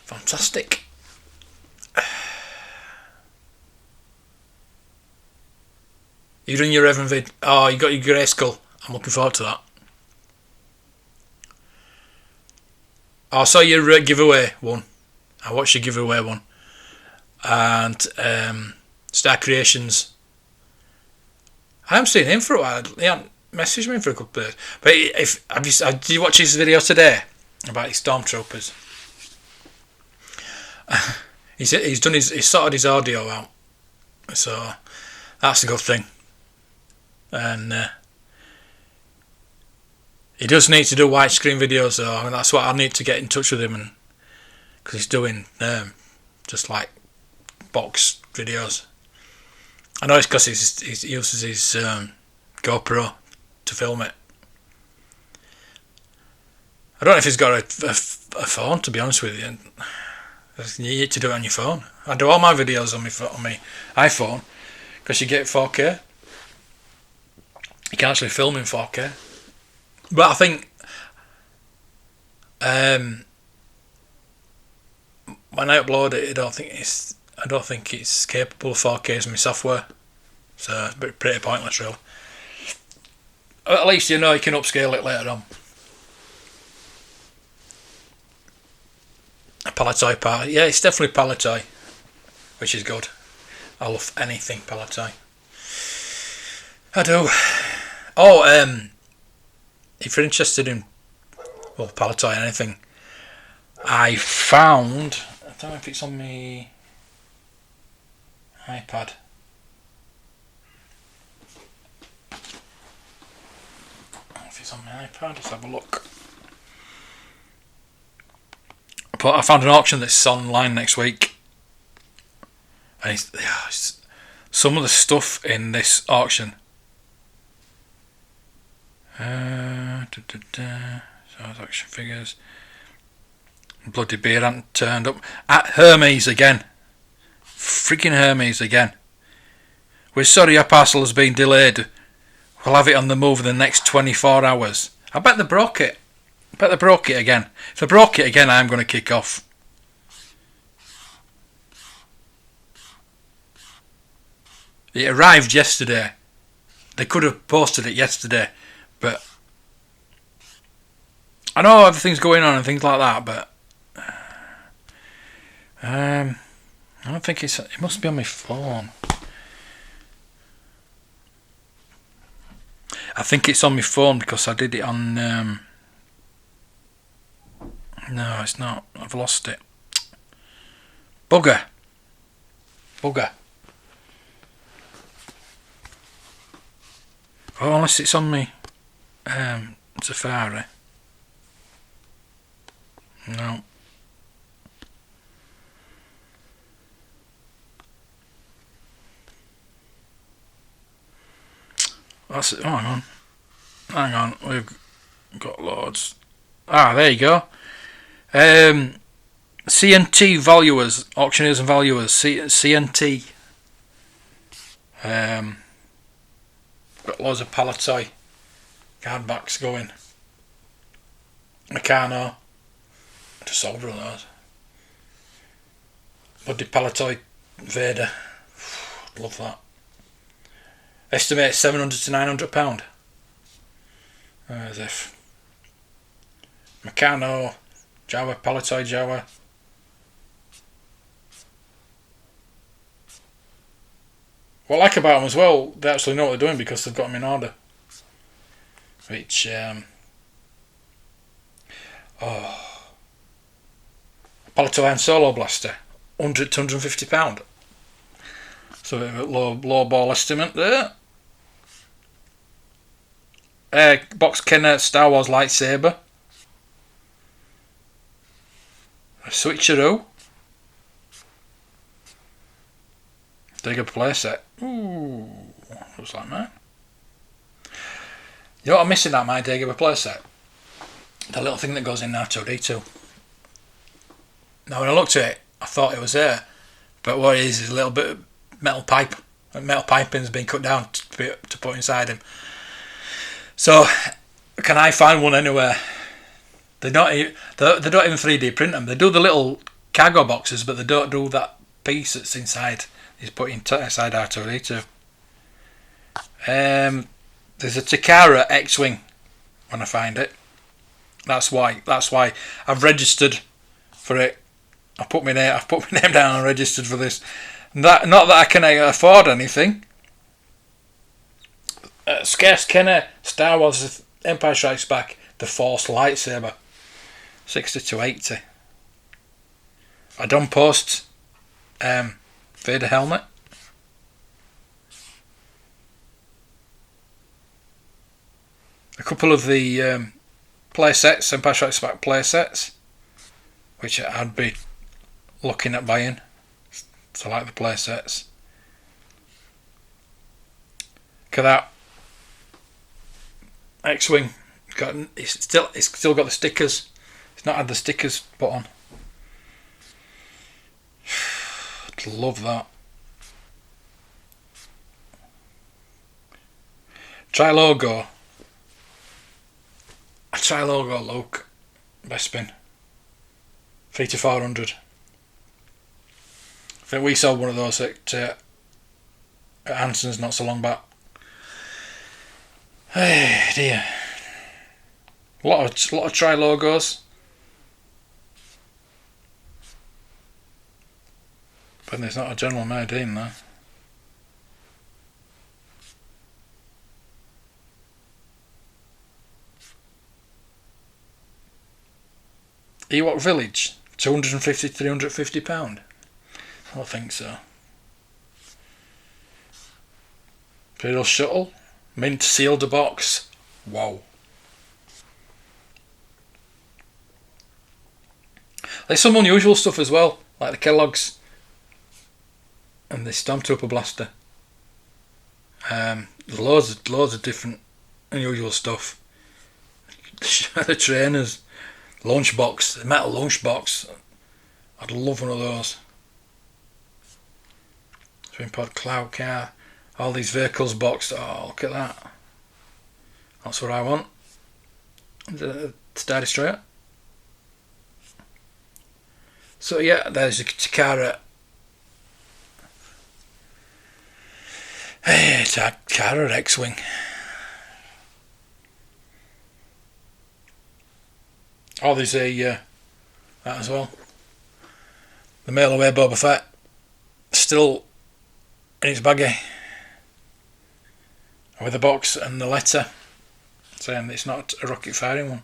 Fantastic. You doing your Evan vid? Oh, you got your grey skull. I'm looking forward to that. I saw your giveaway one. I watched your giveaway one. And Star Creations. I haven't seen him for a while. He hasn't messaged me for a couple of days. But did you watch his video today about his stormtroopers? He's sorted his audio out, so that's a good thing. And he does need to do widescreen videos, so that's what I need to get in touch with him, and because he's doing just like box videos. I know it's because he uses his GoPro to film it. I don't know if he's got a phone, to be honest with you. You need to do it on your phone. I do all my videos on my iPhone because you get 4K. You can actually film in 4K. But I think when I upload it, I don't think it's capable of 4K as my software. So it's pretty pointless, really. At least you know you can upscale it later on. A Palatoy part. Yeah, it's definitely Palatoy, which is good. I love anything Palatoy. I do. Oh, if you're interested in Palatoy anything, I found. I don't know if it's on my iPad. If it's on my iPad, let's have a look. But I found an auction that's online next week, and it's some of the stuff in this auction. So action figures. Bloody beard hasn't turned up. At Hermes again. Freaking Hermes again. We're sorry our parcel has been delayed. We'll have it on the move in the next 24 hours. I bet they broke it. Again. If they broke it again, I'm going to kick off. It arrived yesterday. They could have posted it yesterday, but I know everything's going on and things like that, but I don't think it must be on my phone. I think it's on my phone because I did it on no, it's not. I've lost it. Bugger. Oh, unless it's on me Safari. No. That's it. Oh, hang on. We've got loads. There you go. CNT valuers, auctioneers and valuers. CNT. Got loads of Palatoy card backs going. Meccano. Just sold one of those. Bloody Palatoy Vader. Love that. Estimate £700 to £900. As if. Meccano, Jawa, Palatoy Jawa. What I like about them as well, they actually know what they're doing because they've got them in order. Which, Palatoy and Solo Blaster, £100 to £150. So a low ball estimate there. Box Kenner Star Wars lightsaber. A switcheroo. Digger playset. Ooh, looks like mine. You know what I'm missing out my Digger playset? The little thing that goes in R2D2. Now when I looked at it, I thought it was there, but what it is a little bit of metal pipe. Metal piping's been cut down to put inside him. So, can I find one anywhere? They don't even 3D print them. They do the little cargo boxes, but they don't do that piece that's inside. He's put inside R2D2. There's a Takara X-Wing when I find it. That's why I've registered for it. I've put my name down and registered for this. Not that I can afford anything. Scarce Kenner Star Wars Empire Strikes Back the Force lightsaber, 60 to 80. I done post Vader helmet. A couple of the play sets, Empire Strikes Back play sets, which I'd be looking at buying. So I like the play sets. Look at that X-Wing. It's still got the stickers. It's not had the stickers put on. Love that. Tri-logo. A tri-logo look. Bespin. 3 to 400. I think we sold one of those at Hanson's not so long back. Hey dear. A lot of tri logos. But there's not a general made in there. Ewok Village, £250 to £350. I don't think so. Imperial Shuttle, mint sealed box. Wow. There's some unusual stuff as well, like the Kellogg's and the Stormtrooper blaster. Loads of different unusual stuff. The trainers, lunchbox, the metal lunchbox. I'd love one of those. Twin pod cloud car, all these vehicles boxed. Oh, look at that. That's what I want. The Star Destroyer. So yeah, there's the Takara. Hey, Takara X-Wing. Oh, there's that as well. The mail away Boba Fett. Still in his baggie. With a box and the letter saying it's not a rocket firing one.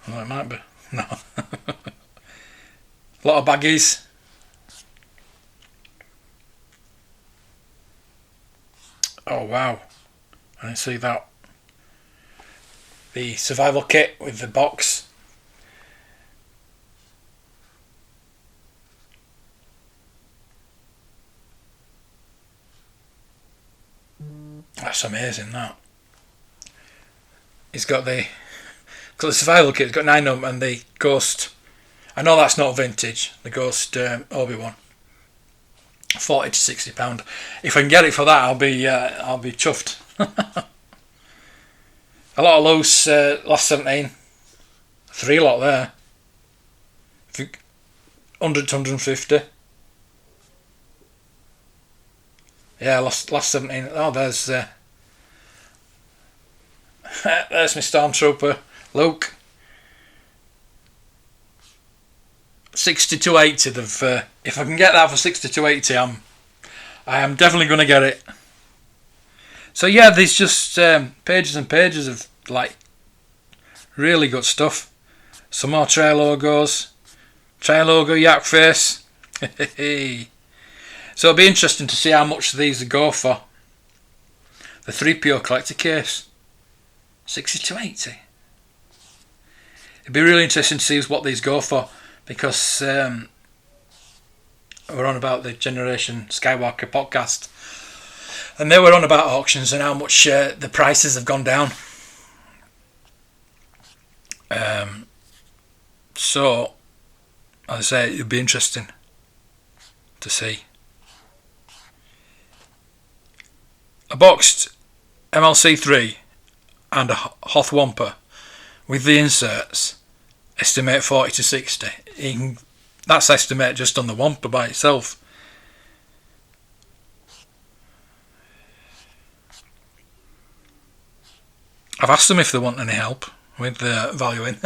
Well, it might be. No. A lot of baggies. Oh wow. I didn't see that. The survival kit with the box. That's amazing, that. He's got the survival kit, he's got 9 of them, and the Ghost. I know that's not vintage, the Ghost Obi-Wan. £40 to £60. If I can get it for that, I'll be chuffed. A lot of loose last 17. 3 lot there. 100 to 150. Yeah, last 17. Oh, there's my Stormtrooper Luke. 60 to 80. If I can get that for 60 to 80, I am definitely going to get it. So yeah, there's just pages and pages of like really good stuff. Some more trail logos. Trail logo yak face. So it'll be interesting to see how much these go for. The 3PO collector case. 60 to 80. It'd be really interesting to see what these go for, because we're on about the Generation Skywalker podcast, and they were on about auctions and how much the prices have gone down. So, as I say, it'd be interesting to see. A boxed MLC3 and a Hoth Wampa with the inserts, estimate 40 to 60. That's estimate just on the Wampa by itself. I've asked them if they want any help with valuing.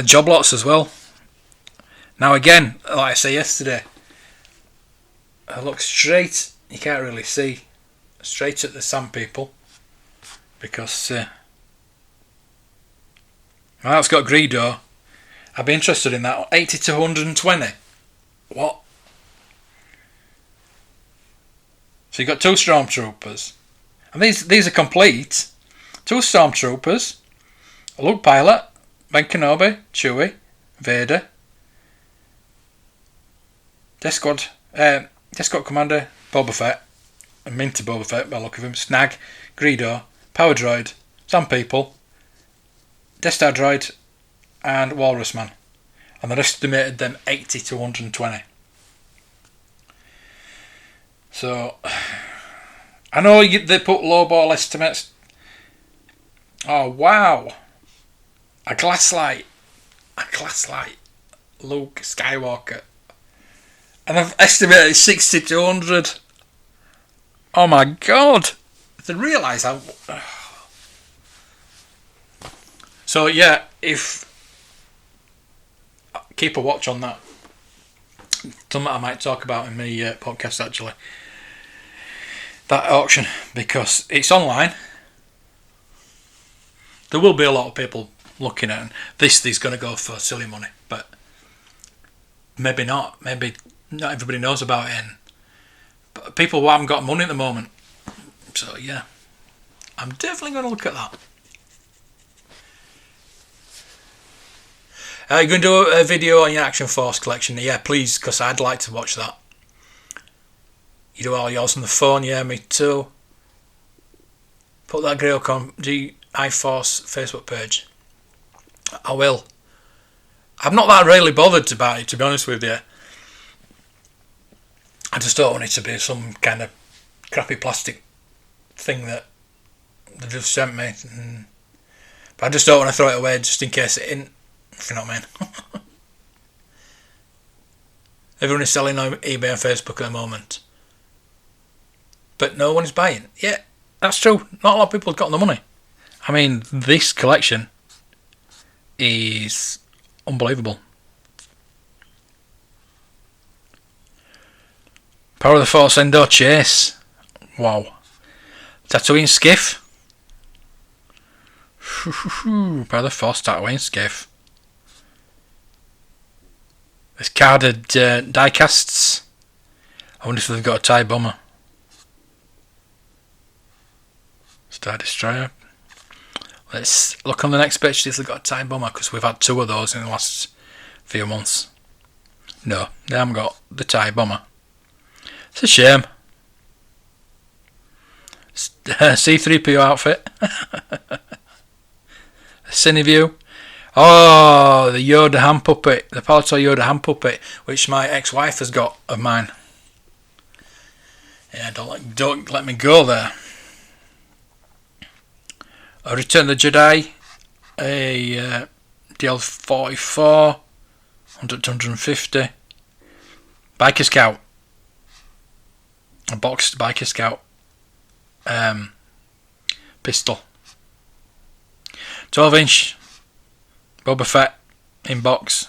Job lots as well. Now again, like I said yesterday, I look straight, you can't really see, straight at the sand people, because that's got Greedo. I'd be interested in that. 80 to 120. What? So you've got 2 Stormtroopers. And these are complete. 2 Stormtroopers, a Luke pilot, Ben Kenobi, Chewie, Vader, Death Squad Commander, Boba Fett, and minty Boba Fett by the look of him, Snag, Greedo, Power Droid, some people, Death Star Droid, and Walrus Man. And they're estimated them 80 to 120. So, I know they put lowball estimates. Oh wow! A glasslight Luke Skywalker, and I've estimated 60 to 100. Oh my god! they realise how. So yeah, if keep a watch on that. Something I might talk about in my podcast actually. That auction, because it's online. There will be a lot of people looking at it. This is going to go for silly money, but maybe not. Maybe not everybody knows about it. But people who haven't got money at the moment. So yeah, I'm definitely going to look at that. You're going to do a video on your Action Force collection? Yeah, please, because I'd like to watch that. You do all yours on the phone? Yeah, me too. Put that Grailcom on iForce Facebook page. I will. I'm not that really bothered about it, to be honest with you. I just don't want it to be some kind of crappy plastic thing that they've just sent me. But I just don't want to throw it away just in case it isn't. If you know what I mean. Everyone is selling on eBay and Facebook at the moment. But no one is buying. Yeah, that's true. Not a lot of people have got the money. I mean, this collection is unbelievable. Power of the Force Endor Chase. Wow. Tatooine Skiff. Power of the Force Tatooine Skiff. There's carded die casts. I wonder if they've got a TIE bomber. Star Destroyer. Let's look on the next page to see if they've got a TIE bomber, because we've had 2 of those in the last few months. No, they haven't got the TIE bomber. It's a shame. C-3PO outfit. Cineview. Oh, the Yoda hand puppet, the Palatoy Yoda hand puppet, which my ex-wife has got of mine. Yeah, don't let me go there. A Return of the Jedi, a DL44, 100 to 150. Biker Scout, a boxed Biker Scout pistol. 12-inch. Boba Fett in box.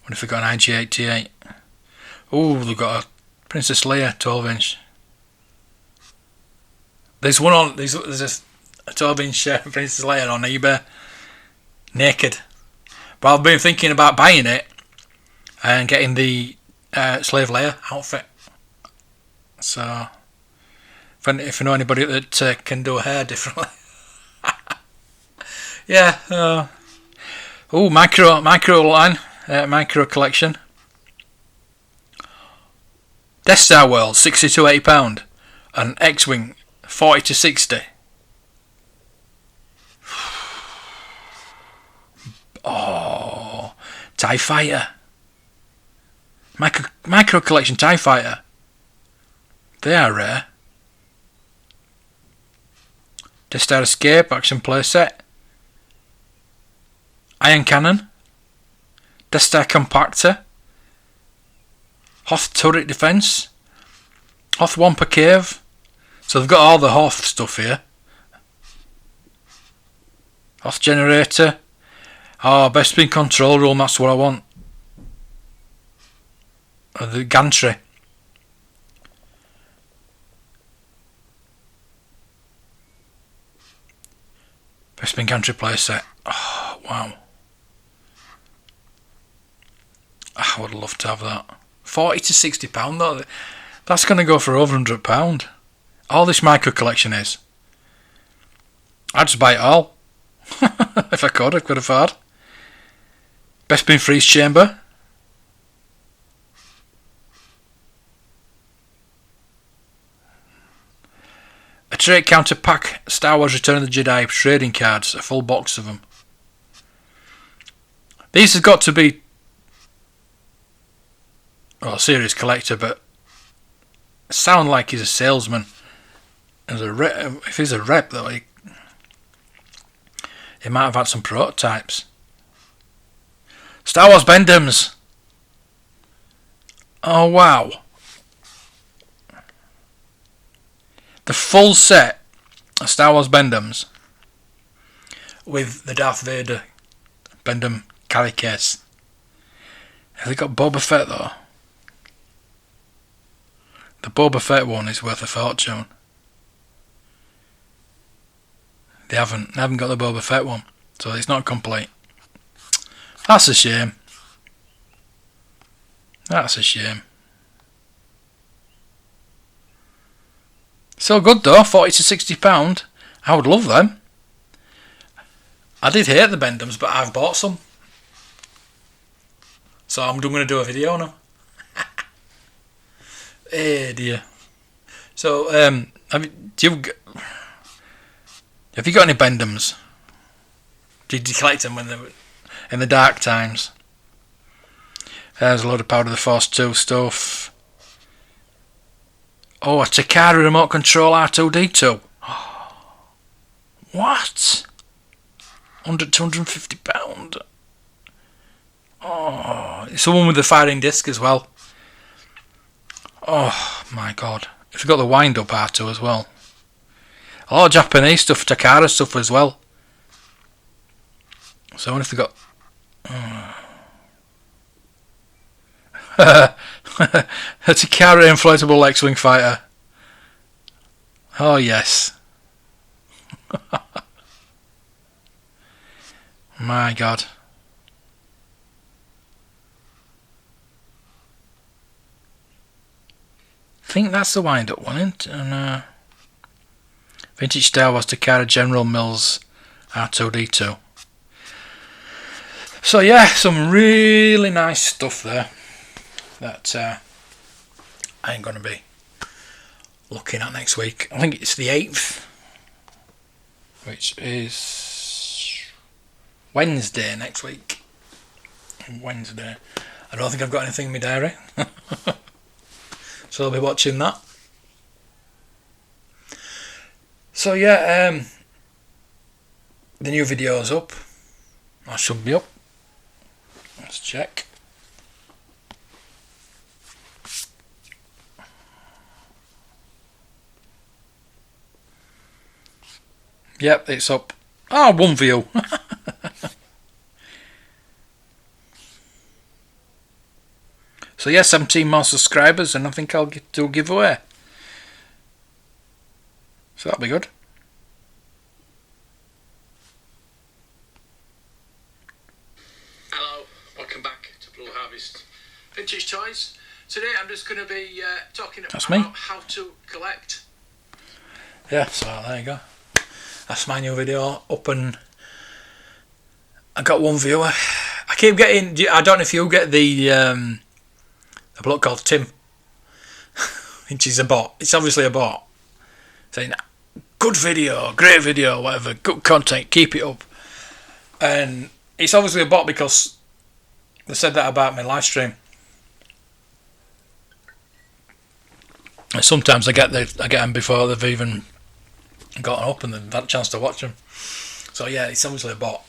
What if we got an IG-88? Oh, they've got a Princess Leia 12-inch. There's one on. There's a 12-inch Princess Leia on eBay, naked. But I've been thinking about buying it and getting the Slave Leia outfit. So, if you know anybody that can do hair differently. Yeah. Micro line, micro collection. Death Star World, £60 to £80, and X-Wing, 40 to 60. Oh, TIE Fighter. Micro collection TIE Fighter. They are rare. Death Star Escape action playset. Iron Cannon. Death Star Compactor. Hoth Turret Defense. Hoth Wampa Cave. So they've got all the Hoth stuff here. Hoth Generator. Oh, best spin control room, that's what I want. The gantry. Best spin gantry playset. Oh, wow. I would love to have that. £40 to £60 though. That's going to go for over £100. All this micro collection is. I'd just buy it all. If I could afford. Best bin freeze chamber. A trait counter pack Star Wars Return of the Jedi trading cards, a full box of them. These have got to be a serious collector, but sound like he's a salesman. If he's a rep though, he might have had some prototypes. Star Wars Bendems. Oh wow. the full set of Star Wars Bendhams with the Darth Vader Bendham carry case. Have they got Boba Fett though? The Boba Fett one is worth a fortune. They haven't got the Boba Fett one, so it's not complete. That's a shame. That's a shame. So good though, £40 to £60. I would love them. I did hate the Bendhams, but I've bought some. So I'm going to do a video now. Hey dear. So, have you got any Bendhams? Did you collect them when they were in the dark times? There's a load of Power of the Force 2 stuff. Oh, a Takara remote control R2D2. What? £250. Oh, it's the one with the firing disc as well. Oh my god. If you've got the wind up R2 as well. A lot of Japanese stuff, Takara stuff as well. So I wonder if they got... a Takara inflatable X-Wing fighter. Oh yes. My god. I think that's the wind up one, isn't it? And, vintage Star Wars Takara General Mills R2D2. So yeah, some really nice stuff there that I ain't going to be looking at next week. I think it's the 8th, which is Wednesday next week. Wednesday. I don't think I've got anything in my diary. So I'll be watching that. So yeah, the new video's up. I should be up. Let's check. Yep, it's up. Oh, one view. So yeah, 17 more subscribers and I think I'll do a giveaway. So that'll be good. Hello, welcome back to Blue Harvest Vintage Toys. Today I'm just going to be talking about how to collect. Yeah, so there you go. That's my new video up, and I got one viewer. I keep getting, I don't know if you get the a bloke called Tim, which is a bot. It's obviously a bot saying good video, great video, whatever, good content, keep it up. And it's obviously a bot because they said that about my live stream. And sometimes I get them before they've even gotten up and they've had a chance to watch them. So yeah, it's obviously a bot.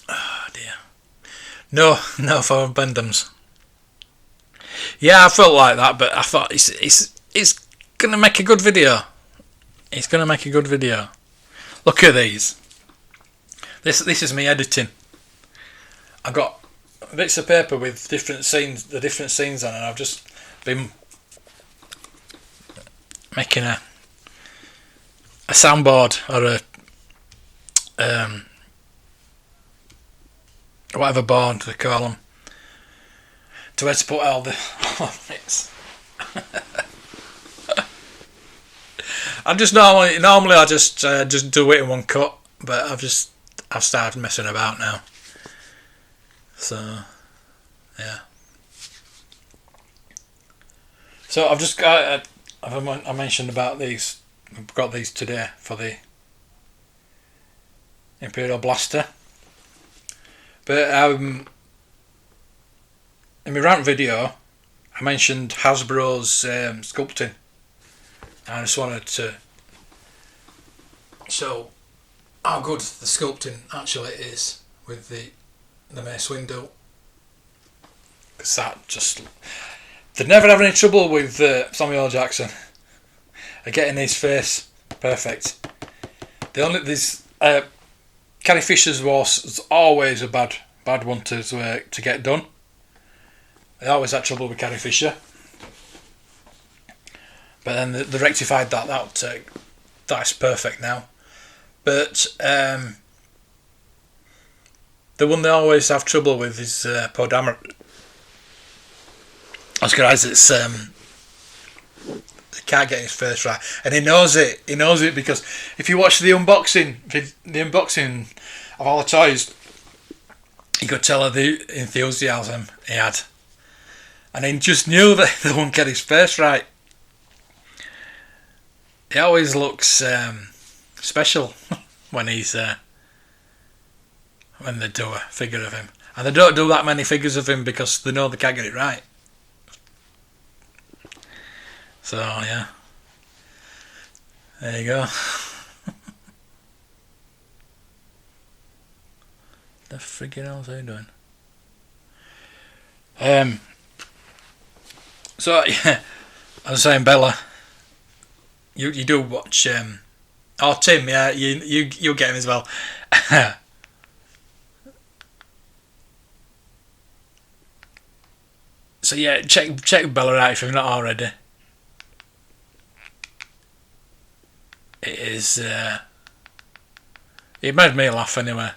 Oh dear. No for Bendhams. Yeah, I felt like that, but I thought it's gonna make a good video. It's gonna make a good video. Look at these. This is me editing. I got bits of paper with different scenes on, and I've just been making a soundboard or a whatever board they call them, to where to put all the bits. I just normally I just do it in one cut, but I've started messing about now. So yeah. So I've just got I mentioned about these. I've got these today for the Imperial Blaster. But in my rant video, I mentioned Hasbro's sculpting. I just wanted to show how good the sculpting actually is with the Mace Windu. Because that just... They'd never have any trouble with Samuel L. Jackson. are getting his face perfect. Carrie Fisher's was always a bad one to get done. They always had trouble with Carrie Fisher, but then they rectified that. That's perfect now. But the one they always have trouble with is Poe Dameron. Oscar Isaac's can't get his face right, and he knows it. He knows it because if you watch the unboxing of all the toys, you could tell the enthusiasm he had, and he just knew that they wouldn't get his face right. He always looks special when he's when they do a figure of him, and they don't do that many figures of him because they know they can't get it right. So yeah, there you go. The friggin' hell's he doing? So yeah, I was saying, Bella, you do watch. Oh, Tim, yeah, you get him as well. So yeah, check Bella out if you've not already. It is. It made me laugh anyway.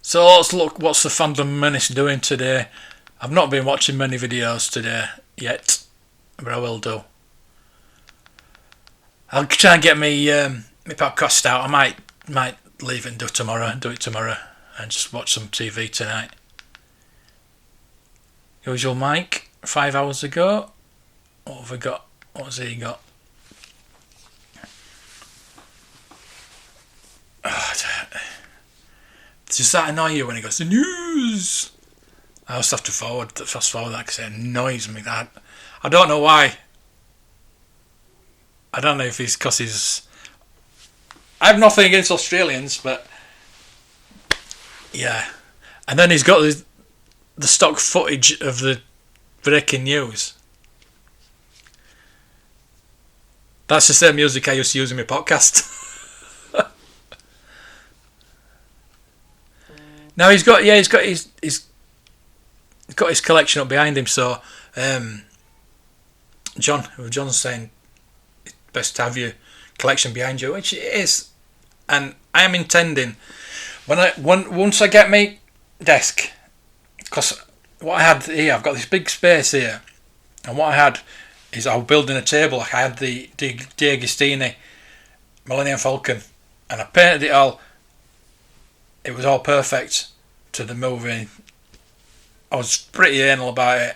So let's look. What's the Fandom Menace doing today? I've not been watching many videos today yet, but I will do. I'll try and get my podcast out. I might leave it and do it tomorrow, and just watch some TV tonight. Usual Mike. 5 hours ago. What have we got? What's he got? Does that annoy you when he goes, the news? I also have to fast forward that because it annoys me. That I don't know why. I don't know if he's because he's. I have nothing against Australians, but yeah. And then he's got the stock footage of the breaking news. That's the same music I used to use in my podcast. Now he's got his collection up behind him. So John's saying it's best to have your collection behind you, which it is, and I am intending once I get my desk, because what I had here, I've got this big space here, and what I had is I was building a table. Like I had the D'Agostini Millennium Falcon, and I painted it all. It was all perfect to the movie. I was pretty anal about it.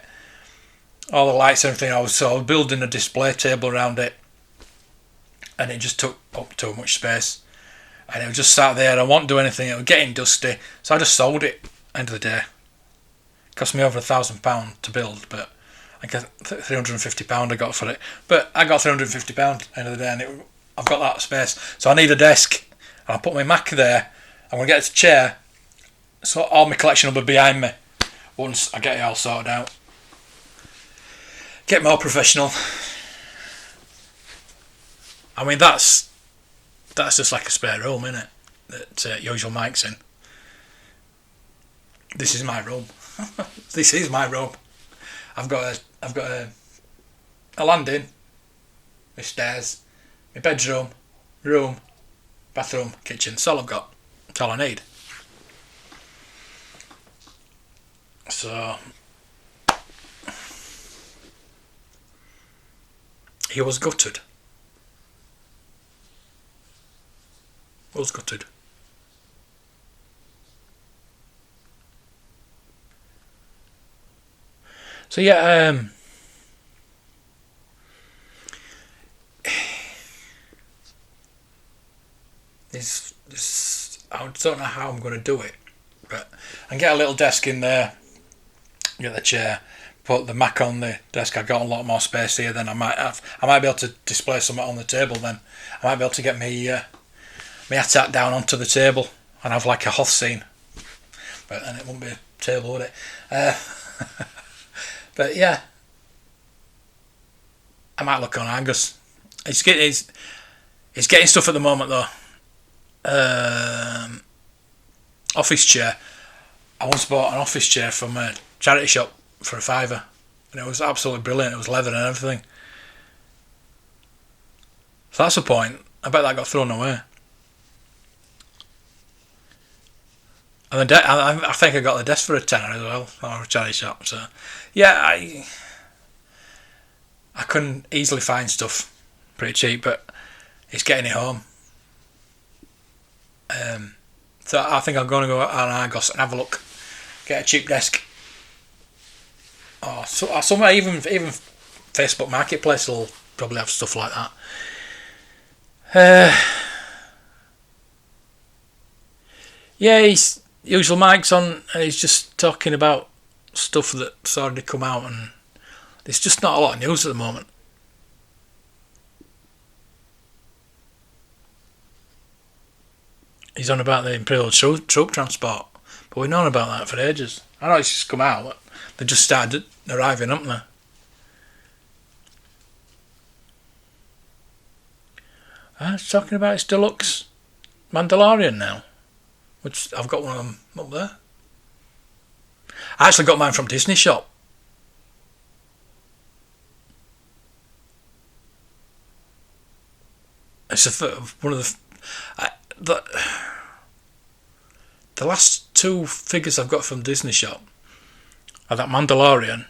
All the lights and everything. I was building a display table around it, and it just took up too much space. And it was just sat there. I won't do anything. It was getting dusty, so I just sold it. End of the day. Cost me over £1,000 to build, but I got £350 I got for it. But I got £350 end of the day, and I've got that space. So I need a desk, and I put my Mac there. I'm gonna get a chair, so all my collection will be behind me once I get it all sorted out. Get more professional. I mean that's just like a spare room, isn't it? That Usual Mike's in. This is my room. This is my room. I've got a landing, my stairs, my bedroom, room, bathroom, kitchen. That's all I've got. That's all I need. So he was gutted. Was gutted. So yeah, this I don't know how I'm going to do it, but I can get a little desk in there, get the chair, put the Mac on the desk. I've got a lot more space here than I might have. I might be able to display something on the table then. I might be able to get my attack down onto the table and have like a Hoth scene, but then it wouldn't be a table, would it? But yeah, I might look on Argos. It's getting stuff at the moment though. Office chair. I once bought an office chair from a charity shop for £5, and it was absolutely brilliant. It was leather and everything. So that's the point. I bet that got thrown away. And I think I got the desk for a tenner as well, or a charity shop. So yeah, I couldn't easily find stuff pretty cheap, but it's getting it home. So I think I'm going to go on Argos and have a look, get a cheap desk. Oh, so somewhere even Facebook Marketplace will probably have stuff like that. Yeah, he's usual Mike's on, and he's just talking about stuff that's already come out, and there's just not a lot of news at the moment. He's on about the Imperial troop transport, but we've known about that for ages. I know it's just come out, but they just started arriving, haven't they? It's talking about its deluxe Mandalorian now, which I've got one of them up there. I actually got mine from Disney Shop. It's one of the last two figures I've got from Disney Shop are that Mandalorian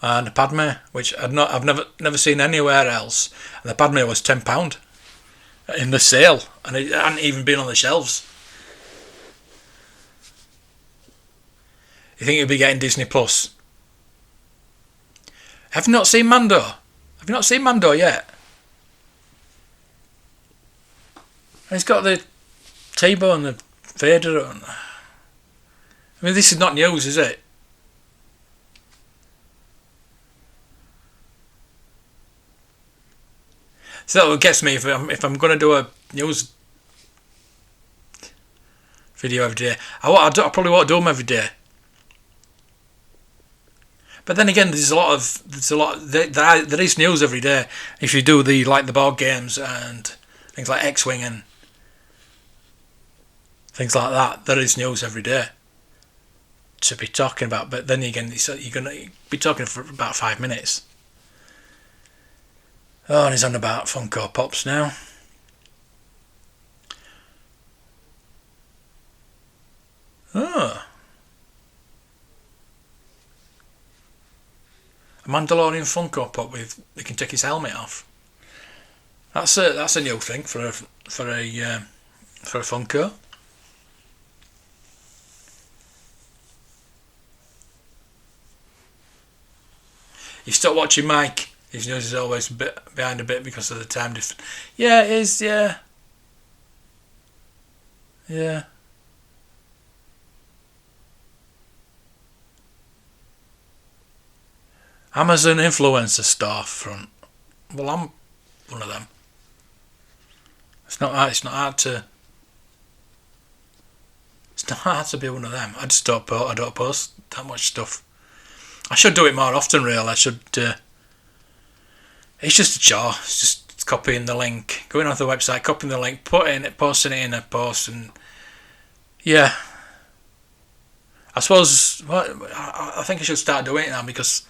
and the Padme, which I've never seen anywhere else. And the Padme was £10 in the sale, and it hadn't even been on the shelves. You think you'll be getting Disney Plus? Have you not seen Mando? Have you not seen Mando yet? And he's got the T-bone and the Vader on. I mean, this is not news, is it? So that what gets me if I'm going to do a news video every day. I probably won't do them every day. But then again, there is news every day. If you do the board games and things like X-Wing and things like that, there is news every day to be talking about. But then again, you're going to be talking for about 5 minutes. Oh, and he's on about Funko Pops now. Oh. A Mandalorian Funko Pop with he can take his helmet off. That's a new thing for a Funko. You stop watching Mike. His news is always behind a bit because of the time difference. Yeah, it is. Yeah. Yeah. Amazon influencer storefront. Well, I'm one of them. It's not hard to be one of them. I just don't post that much stuff. I should do it more often, really. I should. It's just a chore. It's just copying the link, going onto the website, copying the link, posting it in a post, and yeah. I suppose I think I should start doing it now because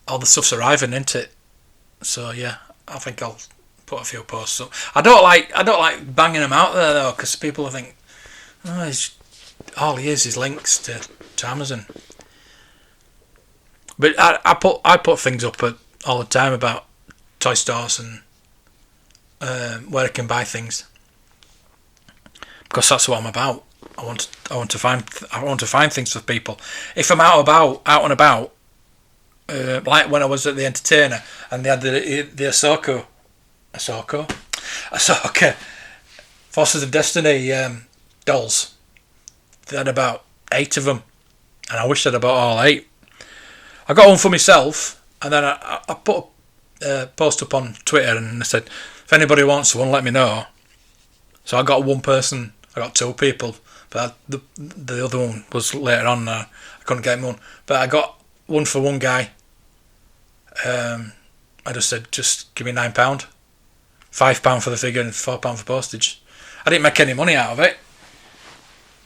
all the stuff's arriving, isn't it? So yeah, I think I'll put a few posts up. I don't like banging them out there though, because people think, oh, all he is links to Amazon. But I put things up all the time about toy stores and where I can buy things, because that's what I'm about. I want to find things for people. If I'm out and about, like when I was at the Entertainer and they had the Ahsoka Forces of Destiny dolls. They had about 8 of them, and I wish I'd bought all 8. I got one for myself, and then I put a post up on Twitter and I said, if anybody wants one, let me know. So I got 1 person, I got 2 people, but the other one was later on. I couldn't get him one, but I got one for one guy. I just said, just give me £9, £5 for the figure and £4 for postage. I didn't make any money out of it.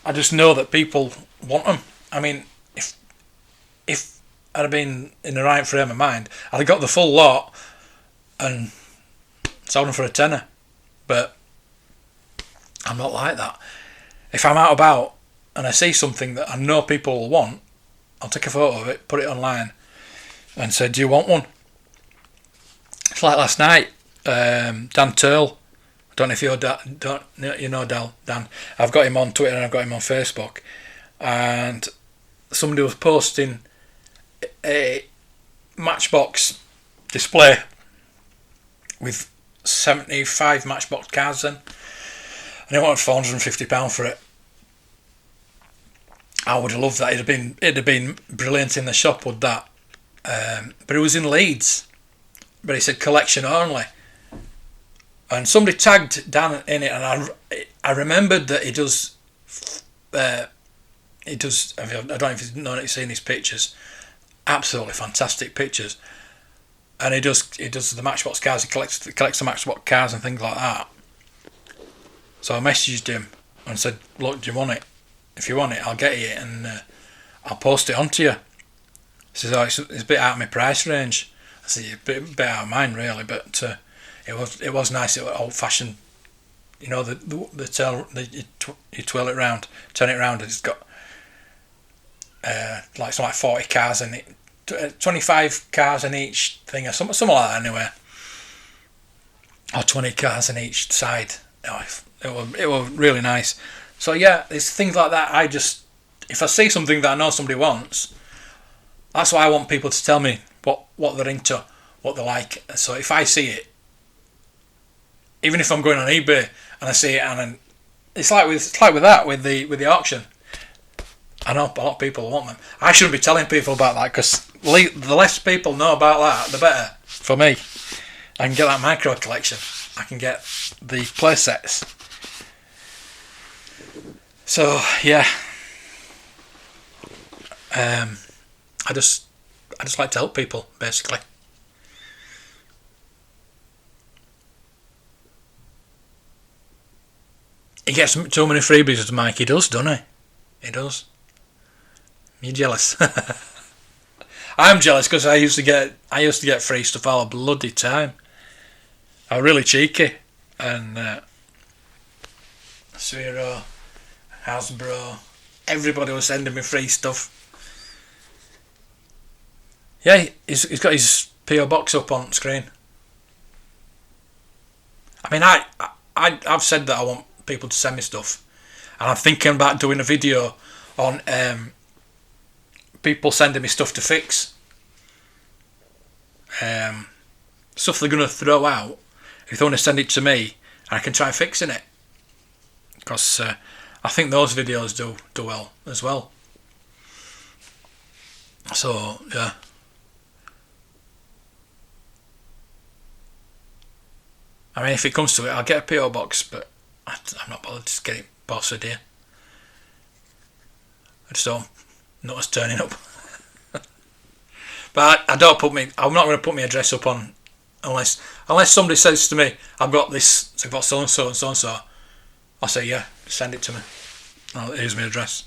I just know that people want them. I mean, if I'd have been in the right frame of mind, I'd have got the full lot and sold them for a tenner. But I'm not like that. If I'm out about and I see something that I know people will want, I'll take a photo of it, put it online, and say, do you want one? It's like last night, Dan Turl. I don't know if you know Dan. I've got him on Twitter and I've got him on Facebook. And somebody was posting a Matchbox display with 75 Matchbox cars in, and he wanted £450 for it. I would have loved that. It'd have been brilliant in the shop, would that? But it was in Leeds. But he said collection only. And somebody tagged Dan in it, and I remembered that he does. I don't know if you've seen his pictures. Absolutely fantastic pictures. And he does the Matchbox cars. He collects the Matchbox cars and things like that. So I messaged him and said, "Look, do you want it? If you want it, I'll get it and I'll post it onto you." He says, "Oh, it's a bit out of my price range." I said, "A bit out of mine, really, but it was nice. It was old fashioned, you know, you twirl it round, turn it round, and it's got like 40 cars in it, 25 cars in each thing, or something like that, anyway, or 20 cars in each side. It was really nice. So yeah, it's things like that. If I see something that I know somebody wants, that's why I want people to tell me what they're into, what they like. So if I see it, even if I'm going on eBay and I see it, and it's like with the auction. I know a lot of people want them. I shouldn't be telling people about that, because the less people know about that, the better for me. I can get that micro collection. I can get the play sets. So yeah, I just like to help people, basically. He gets too many freebies with Mike. He does, doesn't he? He does. You're jealous. I'm jealous because I used to get free stuff all the bloody time. I was really cheeky, and Sphero, Hasbro, everybody was sending me free stuff. Yeah, he's got his PO box up on screen. I mean, I've said that I want people to send me stuff, and I'm thinking about doing a video on people sending me stuff to fix. Stuff they're going to throw out. If they want to send it to me, I can try fixing it, because I think those videos do well as well. So yeah. I mean, if it comes to it, I'll get a PO box, but I'm not bothered to get it posted here. I just don't notice turning up. But I'm not going to put my address up on unless somebody says to me, I've got this, so I've got so and so and so and so. I'll say, yeah, send it to me. Here's my address.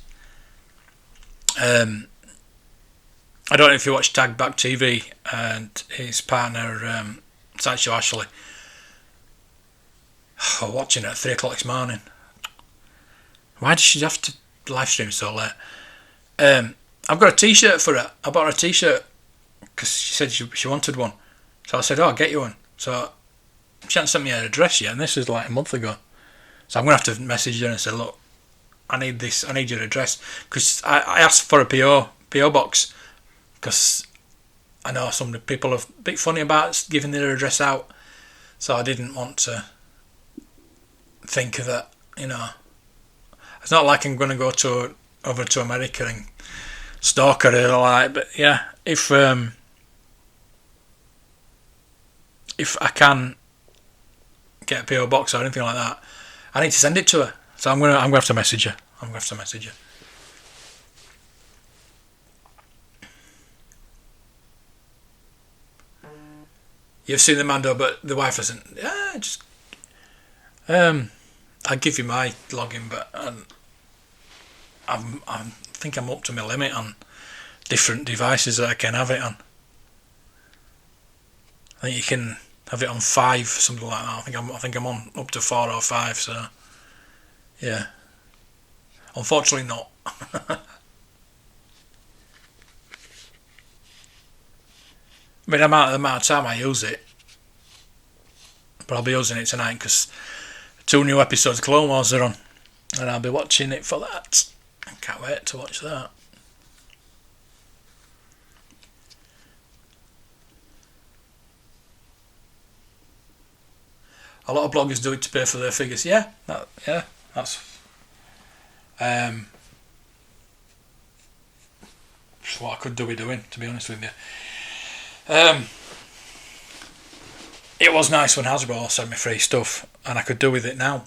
I don't know if you watch Tag Back TV and his partner, Sideshow Ashley. Oh, watching it at 3 o'clock this morning. Why does she have to live stream so late? I've got a t-shirt for her. I bought her a t-shirt because she said she wanted one. So I said, I'll get you one. So she hasn't sent me her address yet, and this is like a month ago. So I'm going to have to message her and say, look, I need this, I need your address. Because I asked for a PO box, because I know some people are a bit funny about giving their address out. So I didn't want to think of that, you know. It's not like I'm going to go over to America and stalk her or like, but yeah, if I can get a PO box or anything like that, I need to send it to her. So I'm gonna have to message her. you've seen the Mando, but the wife hasn't. Yeah, just I'll give you my login, but I think I'm up to my limit on different devices that I can have it on. I think you can have it on 5, something like that. I think I'm on up to 4 or 5. So yeah, unfortunately not. I mean, the amount of time I use it, but I'll be using it tonight because 2 new episodes of Clone Wars are on, and I'll be watching it for that. I can't wait to watch that. A lot of bloggers do it to pay for their figures. Yeah, that's what I could do with doing, to be honest with you. It was nice when Hasbro sent me free stuff, and I could do with it now.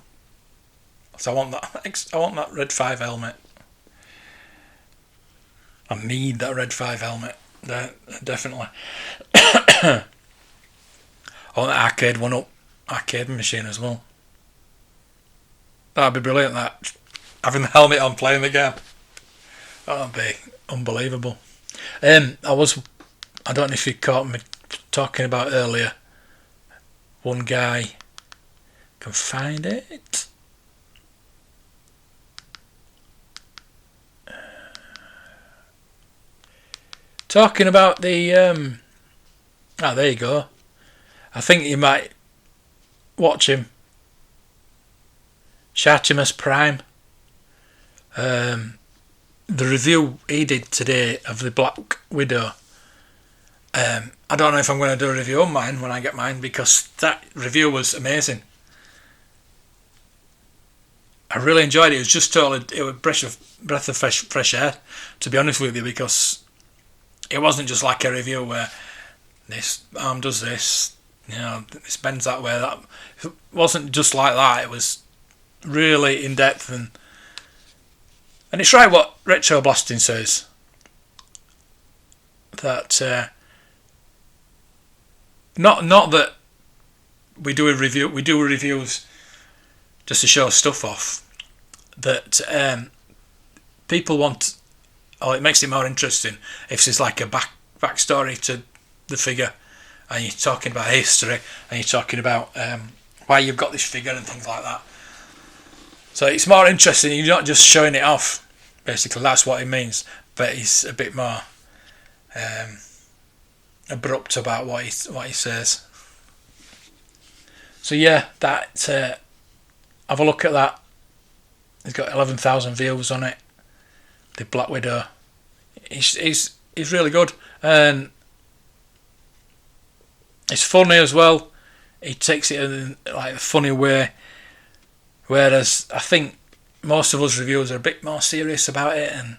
So I want that Red 5 helmet. I need that Red 5 helmet, definitely. I want that arcade machine as well. That'd be brilliant. That having the helmet on, playing the game. That'd be unbelievable. I don't know if you caught me talking about earlier. One guy can find it. Talking about the there you go. I think you might watch him. Shartimus Prime. The review he did today of the Black Widow. I don't know if I'm going to do a review on mine when I get mine, because that review was amazing. I really enjoyed it. It was just totally, it was breath of fresh air, to be honest with you, because it wasn't just like a review where this arm does this, this bends that way. That it wasn't just like that. It was really in depth, and it's right what Retro Blasting says, that not that we do reviews just to show stuff off, that people want, or it makes it more interesting if there's like a backstory to the figure, and you're talking about history, and you're talking about why you've got this figure and things like that. So it's more interesting. You're not just showing it off. Basically, that's what it means. But he's a bit more abrupt about what he says. So yeah, that have a look at that. He's got 11,000 views on it. The Black Widow. He's really good, and it's funny as well. He takes it in like a funny way, whereas I think most of us reviewers are a bit more serious about it, and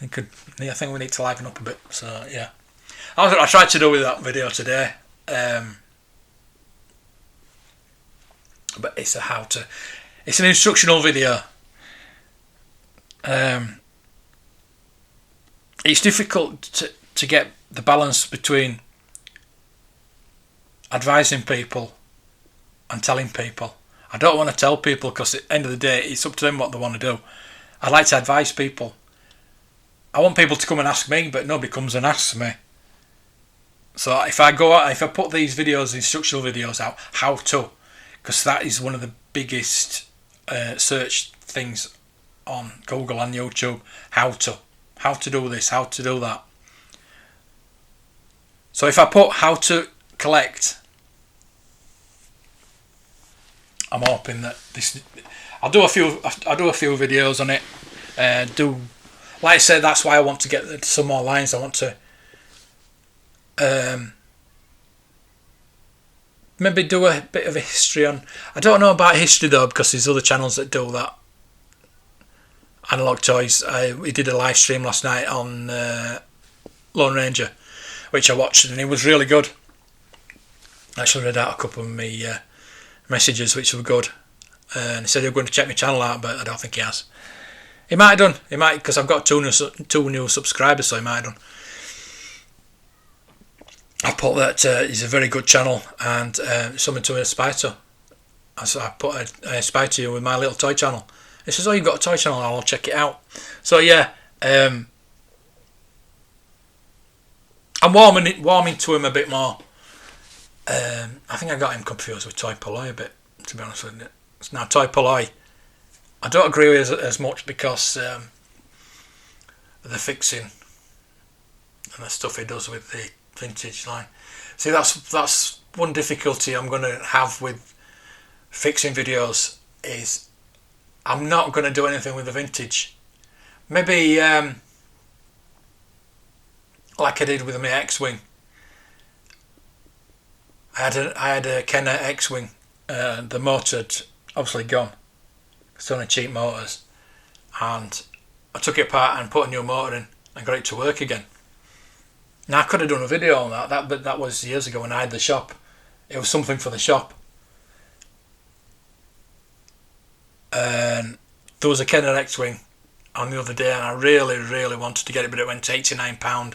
I think we need to liven up a bit. So yeah, I tried to do with that video today, but it's it's an instructional video. It's difficult to get the balance between advising people and telling people. I don't want to tell people, because at the end of the day it's up to them what they want to do. I like to advise people. I want people to come and ask me, but nobody comes and asks me. So if I put these videos, instructional videos out, how to, because that is one of the biggest search things on Google and YouTube. How to do this, how to do that. So if I put how to collect, I'm hoping that I'll do a few videos on it. Like I said, that's why I want to get some more lines. I want to maybe do a bit of a history on. I don't know about history though, because there's other channels that do that. Analog Toys. We did a live stream last night on Lone Ranger, which I watched, and it was really good. I actually read out a couple of my messages, which were good. And he said he was going to check my channel out, but I don't think he has. He might have done. He might, because I've got two new subscribers, so he might have done. I put that he's a very good channel and something to aspire to. So I put I aspire to you with my little toy channel. He says, "Oh, you've got a toy channel? I'll check it out." So yeah, I'm warming to him a bit more. I think I got him confused with Toy Polloy a bit, to be honest with you. It's now Toy Polloy. I don't agree with it as much because of the fixing and the stuff he does with the vintage line. See, that's one difficulty I'm going to have with fixing videos is I'm not going to do anything with the vintage. Maybe like I did with my X-Wing. I had a Kenner X-Wing. The motor had obviously gone. It's only cheap motors, and I took it apart and put a new motor in and got it to work again. Now I could have done a video on that, but that was years ago when I had the shop. It was something for the shop. And there was a Kenner X-Wing on the other day, and I really, really wanted to get it, but it went to £89.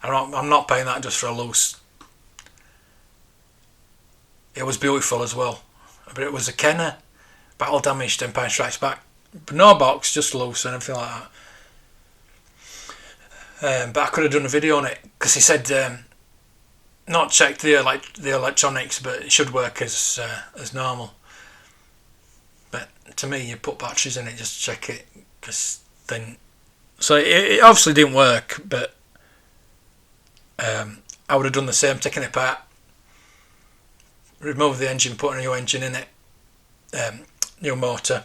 I'm not paying that just for a loose. It was beautiful as well, but it was a Kenner, battle damaged, Empire Strikes Back, but no box, just loose and everything like that. But I could have done a video on it because he said not check the electronics, but it should work as normal. But to me, you put batteries in it, just check it, because then. So it obviously didn't work, but I would have done the same, taking it apart, remove the engine, put a new engine in it, new motor,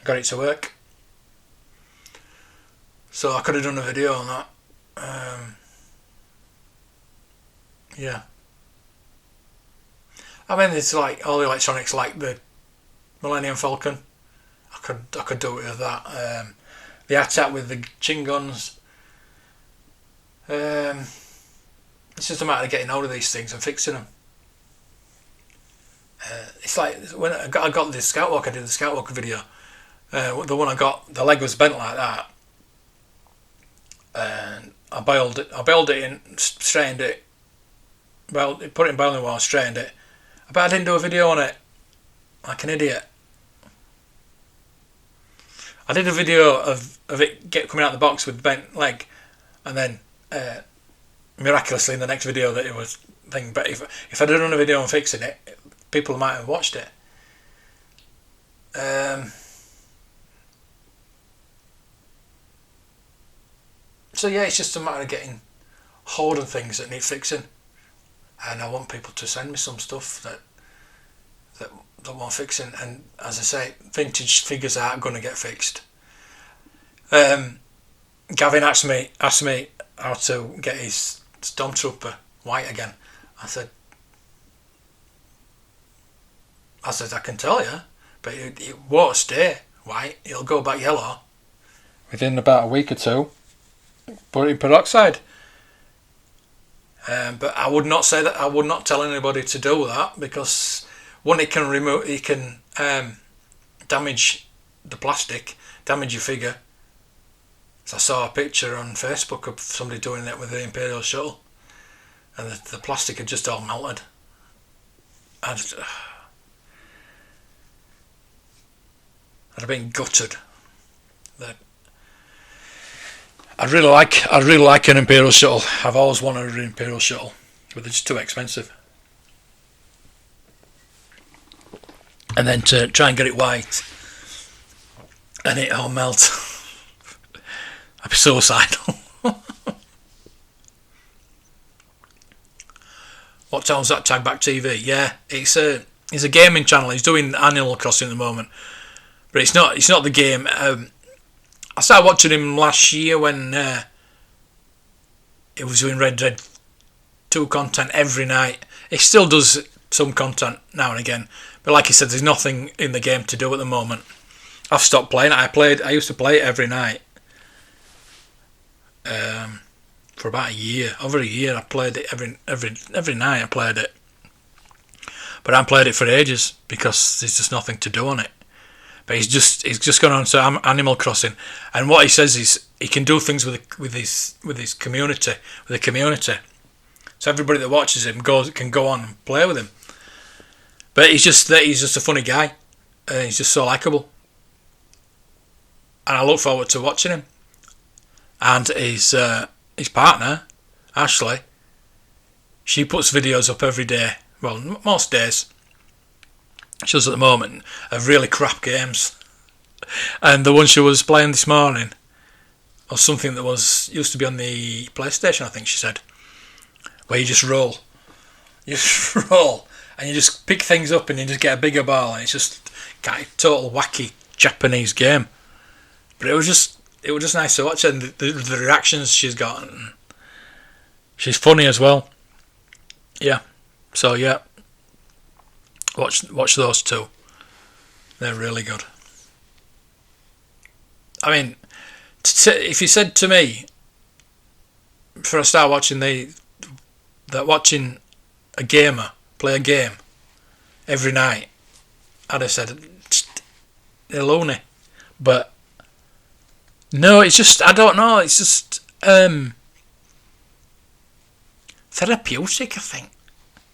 got it to work. So I could have done a video on that. Yeah. I mean, it's like all the electronics, like the Millennium Falcon. I could do it with that. The attack with the chin guns. It's just a matter of getting hold of these things and fixing them. It's like when I got the Scoutwalker, I did the Scoutwalker video. The one I got, the leg was bent like that, and I bailed it in, straightened it, put it in baling wire, straightened it. But I didn't do a video on it, like an idiot. I did a video of it coming out of the box with the bent leg, and then miraculously in the next video that it was thing. But if I'd done a video on fixing it, people might have watched it. So yeah, it's just a matter of getting hold of things that need fixing, and I want people to send me some stuff that want fixing. And as I say, vintage figures aren't going to get fixed. Gavin asked me how to get his Stormtrooper white again. I said I can tell you, but it won't stay white. It'll go back yellow within about a week or two. Put it in peroxide. But I would not say that. I would not tell anybody to do that, because one, it can damage the plastic, damage your figure. So I saw a picture on Facebook of somebody doing that with the Imperial Shuttle, and the plastic had just all melted. I'd have been gutted. I'd really like an Imperial Shuttle. I've always wanted an Imperial Shuttle, but they're just too expensive. And then to try and get it white and it all melt, I'd be suicidal. What channel's that? Tagback TV. Yeah, it's a gaming channel. He's doing Animal Crossing at the moment, but it's not the game. I started watching him last year when he was doing Red Dead 2 content every night. He still does some content now and again, but like he said, there's nothing in the game to do at the moment. I've stopped playing it. I used to play it every night. For about a year, over a year, I played it every night. I played it, but I haven't played it for ages because there's just nothing to do on it. But he's just gone on to Animal Crossing, and what he says is he can do things with his community, with the community. so everybody that watches him can go on and play with him. But he's just a funny guy, and he's just so likable, and I look forward to watching him. And his partner, Ashley, she puts videos up every day. Well, most days. She does at the moment of really crap games. And the one she was playing this morning was something that used to be on the PlayStation, I think she said, where you just roll. You just roll, and you just pick things up, and you just get a bigger ball, and it's just kind of total wacky Japanese game. But it was just nice to watch, and the reactions she's got. And she's funny as well. Yeah. So yeah, watch those two. They're really good. I mean, if you said to me, before I start watching that watching a gamer play a game every night, I'd have said they're loony. But no, it's just, I don't know, it's just therapeutic, I think.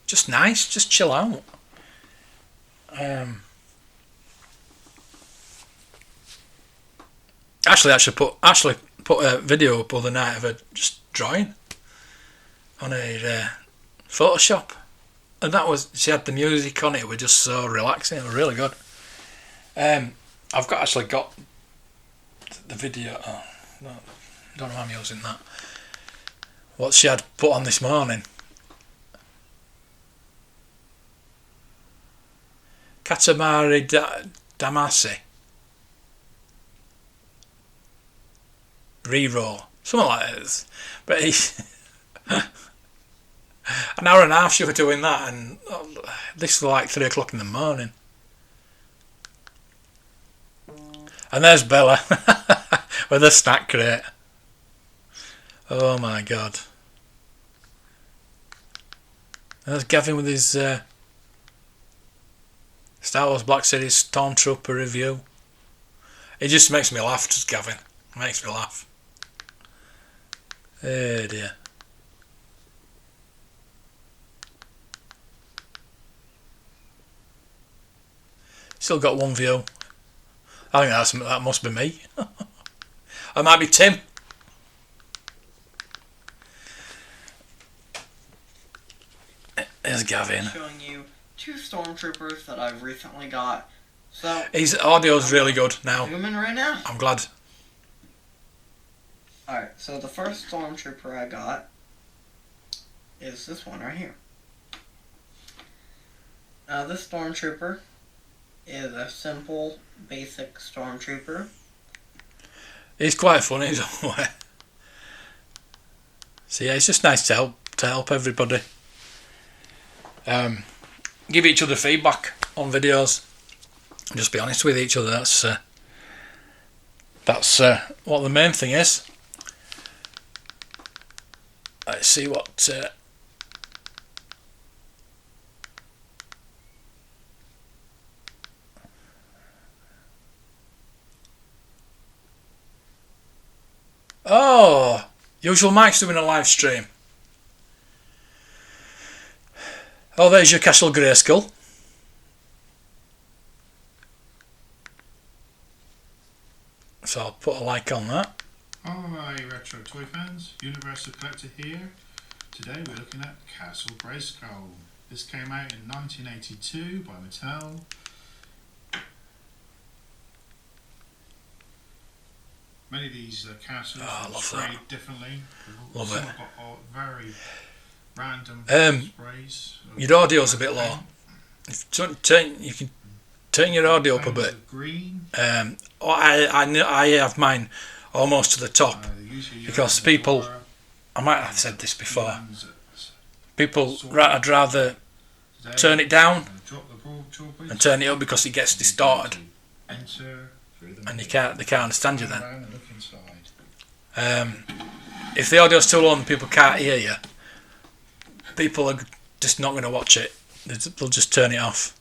Just nice, just chill out. Ashley put a video up the other night of her just drawing on her Photoshop, and she had the music on it. It was just so relaxing. It was really good. I've got the video. Oh, no, I don't know why I'm using that. What she had put on this morning. Katamari Damacy. Reroll. Something like this. But an hour and a half she was doing that, and this was like 3 o'clock in the morning. And there's Bella with a snack crate. Oh my god. There's Gavin with his Star Wars Black Series Stormtrooper review. It just makes me laugh, just Gavin. It makes me laugh. Oh dear. Still got one view. I think that must be me. I might be Tim. There's Gavin. Showing you 2 stormtroopers that I've recently got. So his audio's really good now. Zooming right now. I'm glad. Alright, so the first stormtrooper I got is this one right here. Now this stormtrooper is a simple, basic stormtrooper. He's quite funny in his own way. So yeah, it's just nice to help everybody. Give each other feedback on videos. Just be honest with each other. That's what the main thing is. Let's see what. Oh, Usual Mike's doing a live stream. Oh, there's your Castle Grayskull. So I'll put a like on that. Alright, retro toy fans, Universal Collector here. Today we're looking at Castle Grayskull. This came out in 1982 by Mattel. Many of these castles are sprayed differently. Love Some it. have got very random sprays. Your audio's a bit low. You can turn your audio up a bit. Green. I have mine almost to the top because people. I might have said this before. People, I'd rather turn it down and turn it up because it gets distorted, and they can't understand you then. If the audio's too low and people can't hear you, people are just not going to watch it. They'll just turn it off.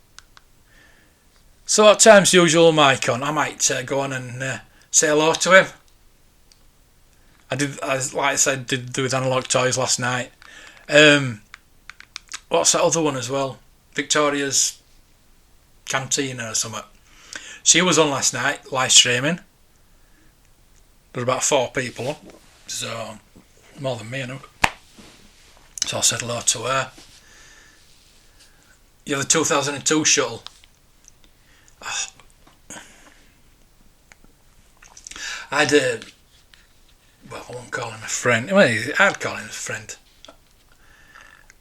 So at times, Usual Mike on, I might go on and say hello to him. Like I said, did with Analog Toys last night. What's that other one as well? Victoria's Cantina or something. She was on last night, live streaming. There were about 4 people, so more than me, you know. So I said hello to her. You have the 2002 shuttle. Oh. I had well, I won't call him a friend. Well, I'd call him a friend.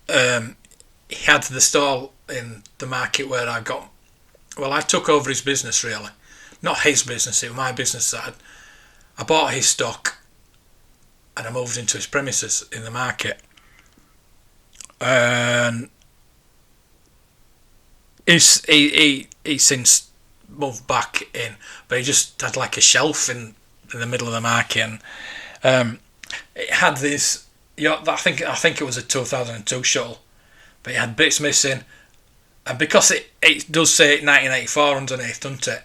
He had the stall in the market where I got. Well, I took over his business really, not his business. It was my business that I bought his stock, and I moved into his premises in the market. And he since moved back in, but he just had like a shelf in the middle of the market, and it had this. I think it was a 2002 shuttle, but it had bits missing, and because it does say 1984 underneath, doesn't it?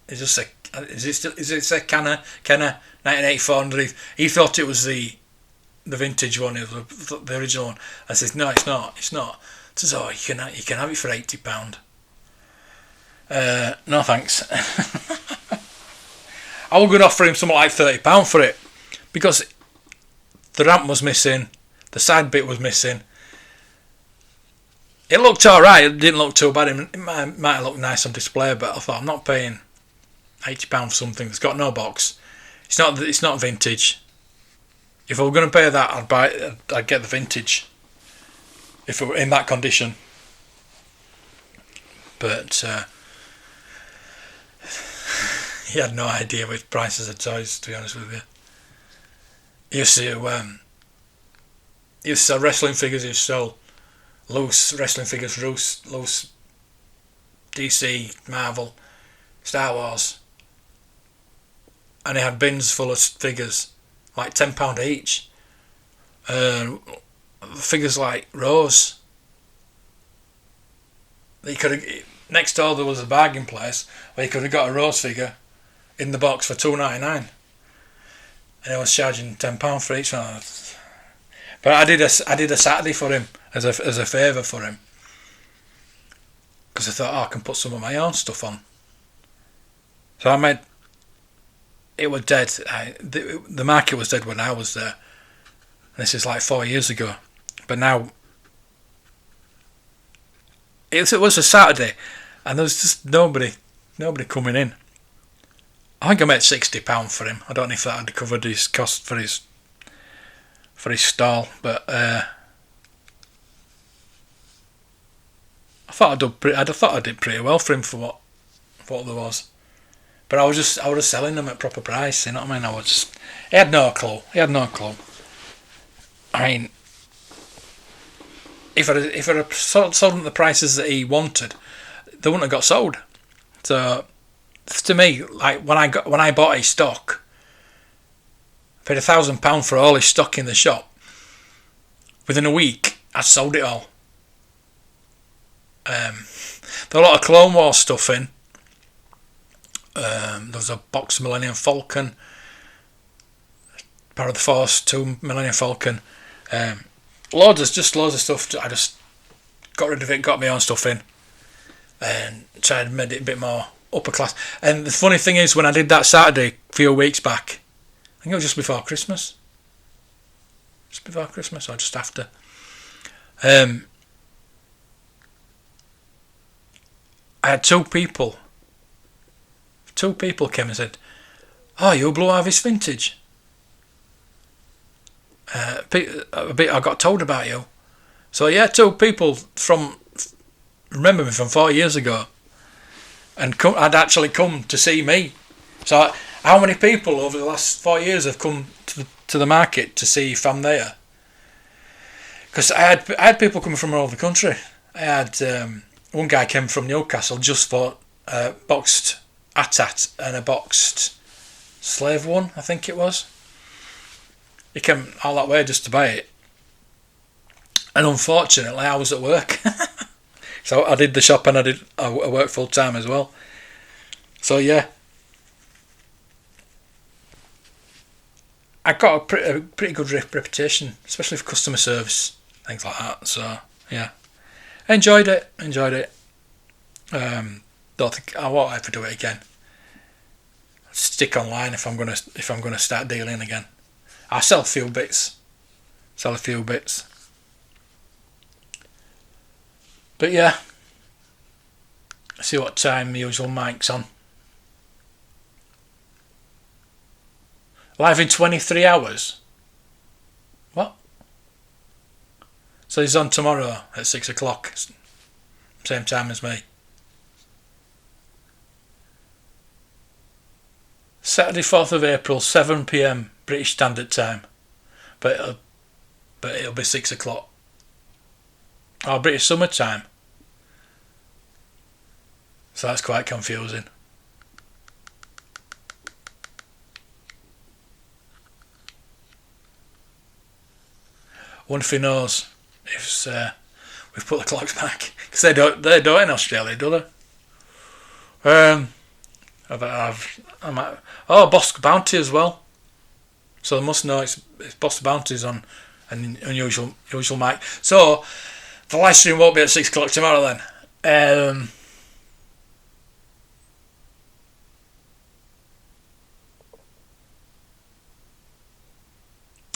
It just say is it say Kenner 1984 underneath? He thought it was the vintage one, it was the original one. I said no, it's not. He says, oh, you can have it for £80. No thanks. I was going to offer him something like £30 for it, because the ramp was missing, the side bit was missing. It looked alright, it didn't look too bad. It might have looked nice on display, but I thought, I'm not paying £80 for something that's got no box. It's not vintage. If I were going to pay that, I'd get the vintage if it were in that condition. But he had no idea with prices of toys, to be honest with you. He used to sell wrestling figures, he used to sell loose wrestling figures, loose DC, Marvel, Star Wars. And he had bins full of figures, like £10 each. Figures like Rose. Next door there was a bargain place where you could have got a Rose figure in the box for £2.99, and I was charging £10 for each one. But I did a Saturday for him as a favour for him, because I thought, I can put some of my own stuff on. So I made. It was dead. The market was dead when I was there. This is like 4 years ago, but now it was a Saturday, and there was just nobody coming in. I think I made £60 for him. I don't know if that had covered his cost for his stall, but I thought I did pretty well for him for what there was. But I was selling them at proper price. You know what I mean? He had no clue. I mean, if I'd have sold them the prices that he wanted, they wouldn't have got sold. So, to me, like when I bought his stock, I paid £1,000 for all his stock in the shop. Within a week, I sold it all. There was a lot of Clone Wars stuff in. There was a box of Millennium Falcon, Power of the Force 2 Millennium Falcon. Loads of stuff. I just got rid of it, got my own stuff in, and tried to make it a bit more upper class. And the funny thing is, when I did that Saturday a few weeks back, I think it was just before Christmas. Or just after. I had two people came and said, "Oh, you Blue Harvest Vintage. I got told about you." So yeah, 2 people remember me from 4 years ago, and had actually come to see me. So how many people over the last 4 years have come to the market to see if I'm there? Because I had people coming from all over the country. I had one guy came from Newcastle just for a boxed AT-AT and a boxed Slave One, I think it was. He came all that way just to buy it. And unfortunately, I was at work. So I did the shop and I worked full time as well. So yeah. I got a pretty good reputation, especially for customer service. things like that. So yeah, enjoyed it. Don't think I won't ever do it again. Stick online if I'm gonna start dealing again. I'll sell a few bits. But yeah, see what time the usual mic's on. Live in 23 hours. What? So he's on tomorrow at 6 o'clock. Same time as me. Saturday 4th of April, 7 PM British Standard Time. But it'll be 6 o'clock. Oh, British Summer Time. So that's quite confusing. Wonder if he knows if we've put the clocks back, because they don't in Australia, do they? Boss Bounty as well. So they must know it's Boss Bounty's on an unusual mic. So the live stream won't be at 6 o'clock tomorrow then.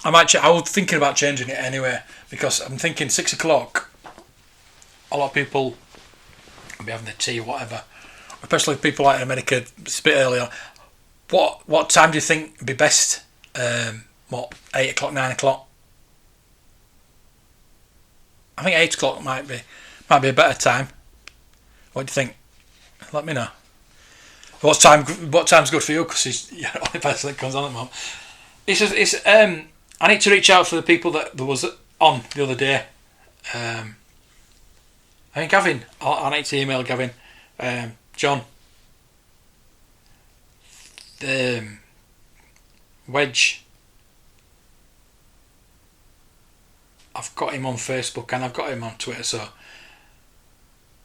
I was thinking about changing it anyway, because I'm thinking 6 o'clock. A lot of people will be having their tea or whatever, especially people like in America. It's a bit earlier. What time do you think would be best? 8 o'clock, 9 o'clock? I think 8 o'clock might be a better time. What do you think? Let me know. What time's good for you? Because you're the only person that comes on at the moment. I need to reach out for the people that was on the other day. I think Gavin. I need to email Gavin. John. Wedge. I've got him on Facebook and I've got him on Twitter, so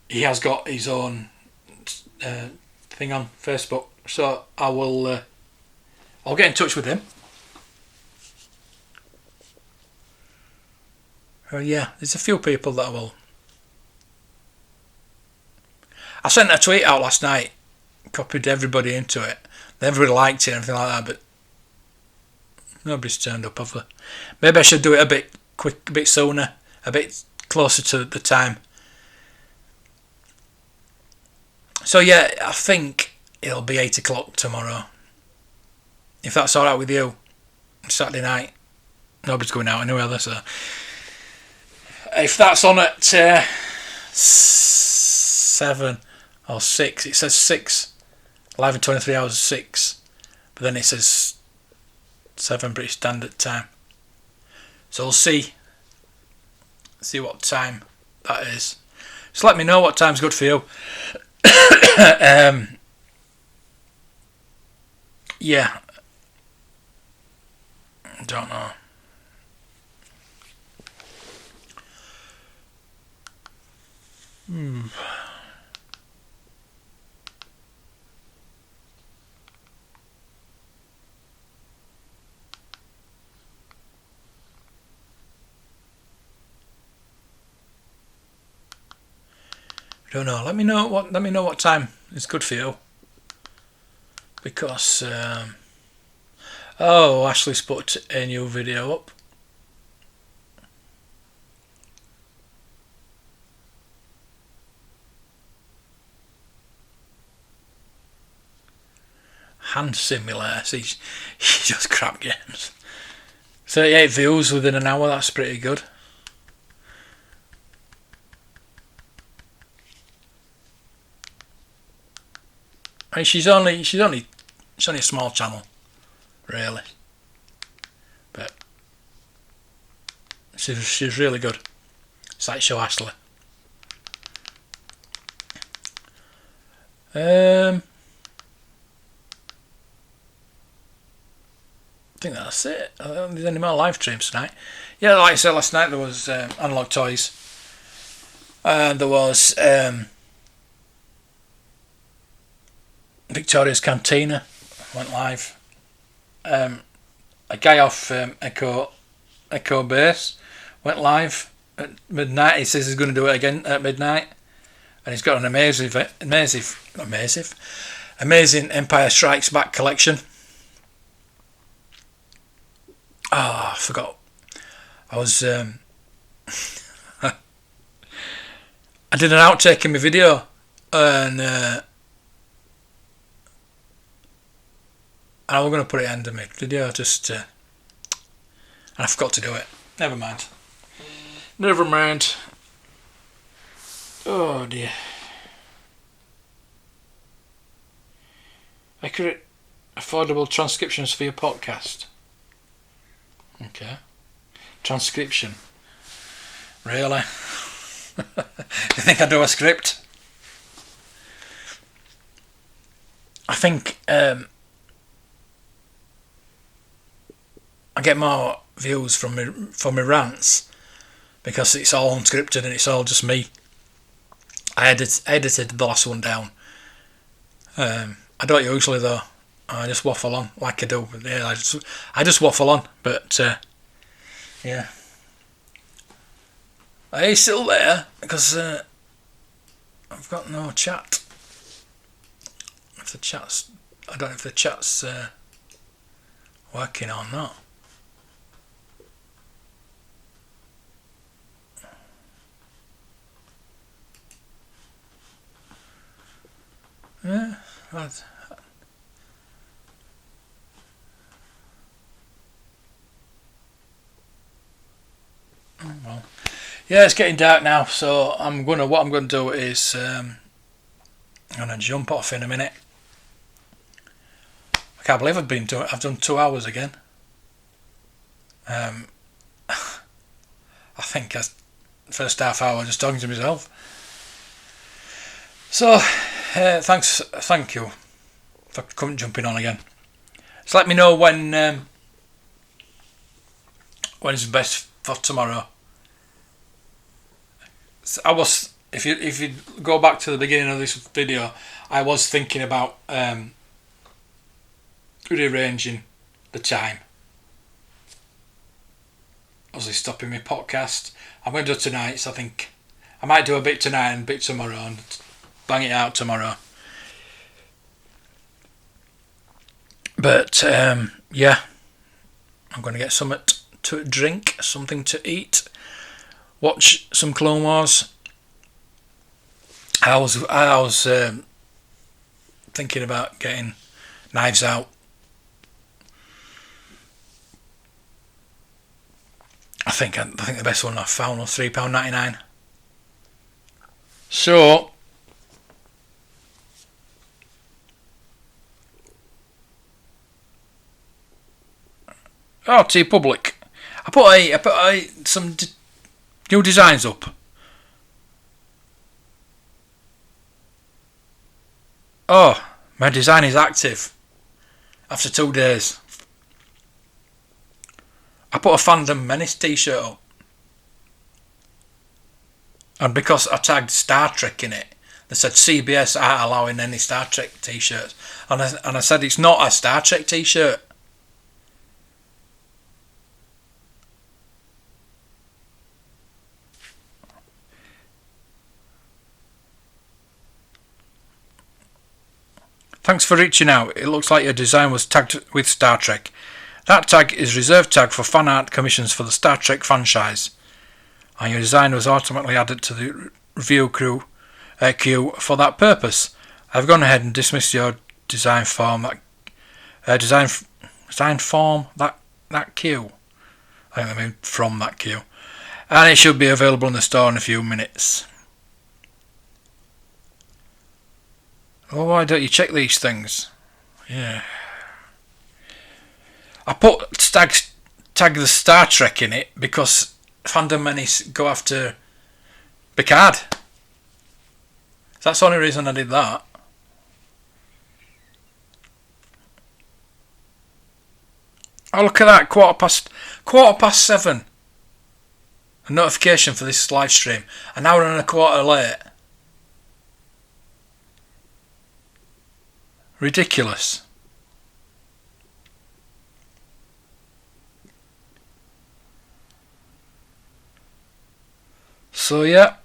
he has got his own thing on Facebook. So I will. I'll get in touch with him. Yeah, there's a few people that I will. I sent a tweet out last night, copied everybody into it. Everybody liked it and everything like that, but nobody's turned up, have they? Maybe I should do it a bit quick, a bit sooner, a bit closer to the time. So yeah, I think it'll be 8 o'clock tomorrow. If that's alright with you. Saturday night. Nobody's going out anywhere, so if that's on at 7 or 6, it says 6. Live in 23 hours 6. But then it says 7 British Standard Time. So we'll see what time that is. Just let me know what time's good for you. Yeah. I don't know. I don't know. Let me know what time is good for you. Because Ashley's put a new video up. Hand Simulator. She just crap games. 38 views within an hour. That's pretty good. I mean, she's only a small channel, really, but she's really good. Sideshow Ashley. I think that's it. I don't think there's any more live streams tonight. Yeah, like I said last night, there was Analog Toys, and there was Victoria's Cantina went live. A guy off Echo Base went live. at midnight. He says he's going to do it again at midnight, and he's got an amazing Empire Strikes Back collection. I forgot. I was I did an outtake in my video, and I was going to put it under my video, and I forgot to do it. Never mind. Oh dear. Accurate, affordable transcriptions for your podcast. Okay. Transcription. Really? You think I do a script? I think I get more views from my rants because it's all unscripted and it's all just me. I edited the last one down. I don't usually though. I just waffle on like I do. But yeah, I just waffle on. But yeah. Are you still there? Because I've got no chat. I don't know if the chat's working or not. Yeah, well, yeah, it's getting dark now, so what I'm gonna do is I'm gonna jump off in a minute. I can't believe I've done 2 hours again. I think first half hour just talking to myself. So thank you for jumping on again. Just let me know when is best for tomorrow. So if you go back to the beginning of this video, I was thinking about rearranging the time. Obviously stopping my podcast. I'm going to do it tonight, so I think I might do a bit tonight and a bit tomorrow and bang it out tomorrow. But yeah, I'm going to get something to drink, something to eat, watch some Clone Wars. I was thinking about getting Knives Out. I think the best one I found was £3.99. So TeePublic. I put some new designs up. Oh, my design is active after 2 days. I put a Fandom Menace t-shirt up, and because I tagged Star Trek in it, they said CBS aren't allowing any Star Trek t-shirts, and I said it's not a Star Trek t-shirt. Thanks for reaching out. It looks like your design was tagged with Star Trek. That tag is reserved tag for fan art commissions for the Star Trek franchise, and your design was automatically added to the review queue for that purpose. I've gone ahead and dismissed your design form that queue. I mean from that queue, and it should be available in the store in a few minutes. Oh, why don't you check these things? Yeah. I put tag the Star Trek in it because Fandom Menace go after Picard. That's the only reason I did that. Oh, look at that, quarter past 7. A notification for this live stream. An hour and a quarter late. Ridiculous. So yeah.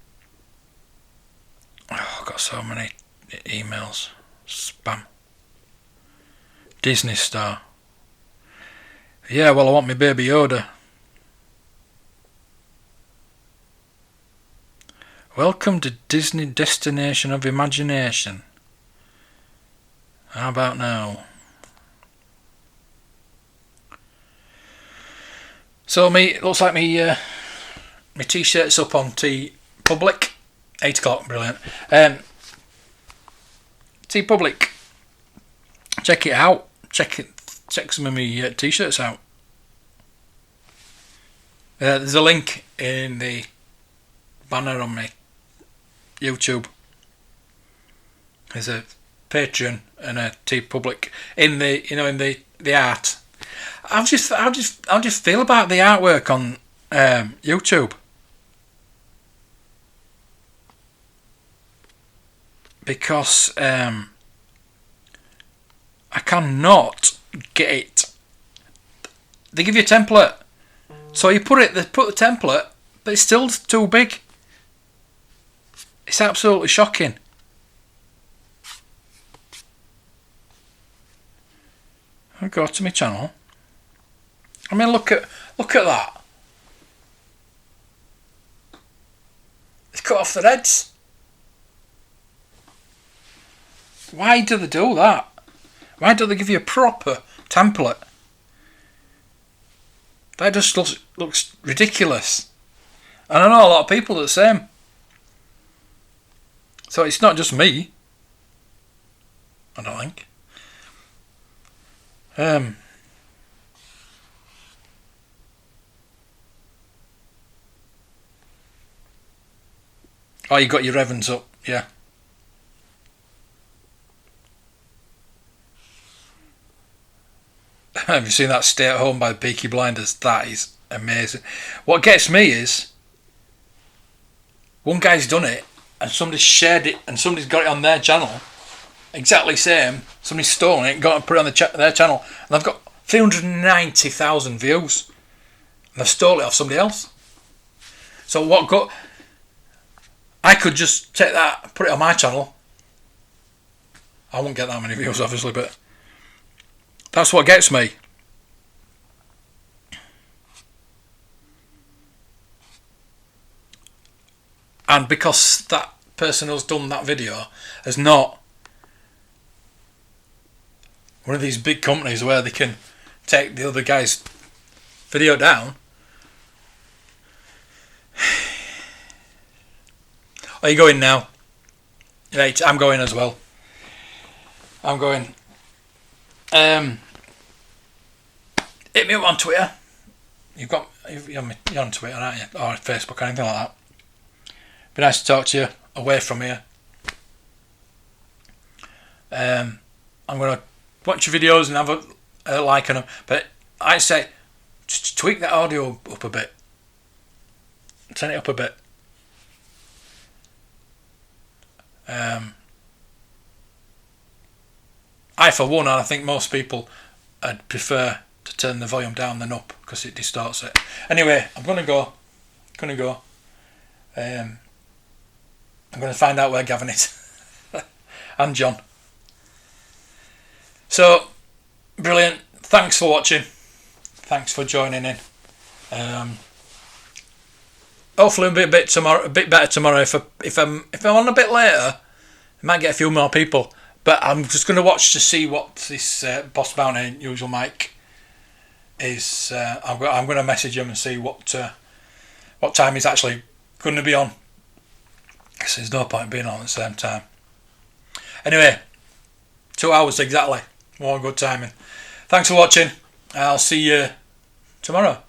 Oh, I've got so many emails. Spam. Disney star. Yeah, well, I want my Baby Yoda. Welcome to Disney Destination of Imagination. How about now? So looks like my t-shirt's up on TeePublic. 8 o'clock, brilliant. TeePublic. Check it out. Check some of my t-shirts out. There's a link in the banner on my YouTube. There's a Patreon and a TeePublic in the art. How do you feel about the artwork on YouTube? Because I cannot get it. They give you a template, so they put the template, but it's still too big. It's absolutely shocking. I'll go to my channel. I mean, look at that. It's cut off the heads. Why do they do that? Why don't they give you a proper template? That just looks ridiculous. And I know a lot of people are the same. So it's not just me. I don't think. Oh, you got your Evans up, yeah. Have you seen that Stay at Home by the Peaky Blinders? That is amazing. What gets me is one guy's done it and somebody's shared it and somebody's got it on their channel. Exactly same. Somebody's stolen it and got it and put it on their channel. And they've got 390,000 views. And they've stolen it off somebody else. So I could just take that, put it on my channel. I won't get that many views, obviously, but that's what gets me. And because that person who's done that video is not one of these big companies where they can take the other guy's video down. Are you going now? Right, I'm going as well. I'm going. Hit me up on Twitter. You're on Twitter, aren't you? Or Facebook, or anything like that. Be nice to talk to you away from here. I'm going to watch your videos and have a like on them. But I say, just tweak that audio up a bit. Turn it up a bit. I, for one, and I think most people, I'd prefer to turn the volume down than up because it distorts it. Anyway, I'm going to go. I'm going to find out where Gavin is. And John. So, brilliant. Thanks for watching. Thanks for joining in. Hopefully it'll be a bit better tomorrow. If I'm on a bit later, I might get a few more people. But I'm just going to watch to see what this Boss Bounty Usual Mike is. I'm going to message him and see what time he's actually going to be on. Because there's no point being on at the same time. Anyway, 2 hours exactly. More good timing. Thanks for watching. I'll see you tomorrow.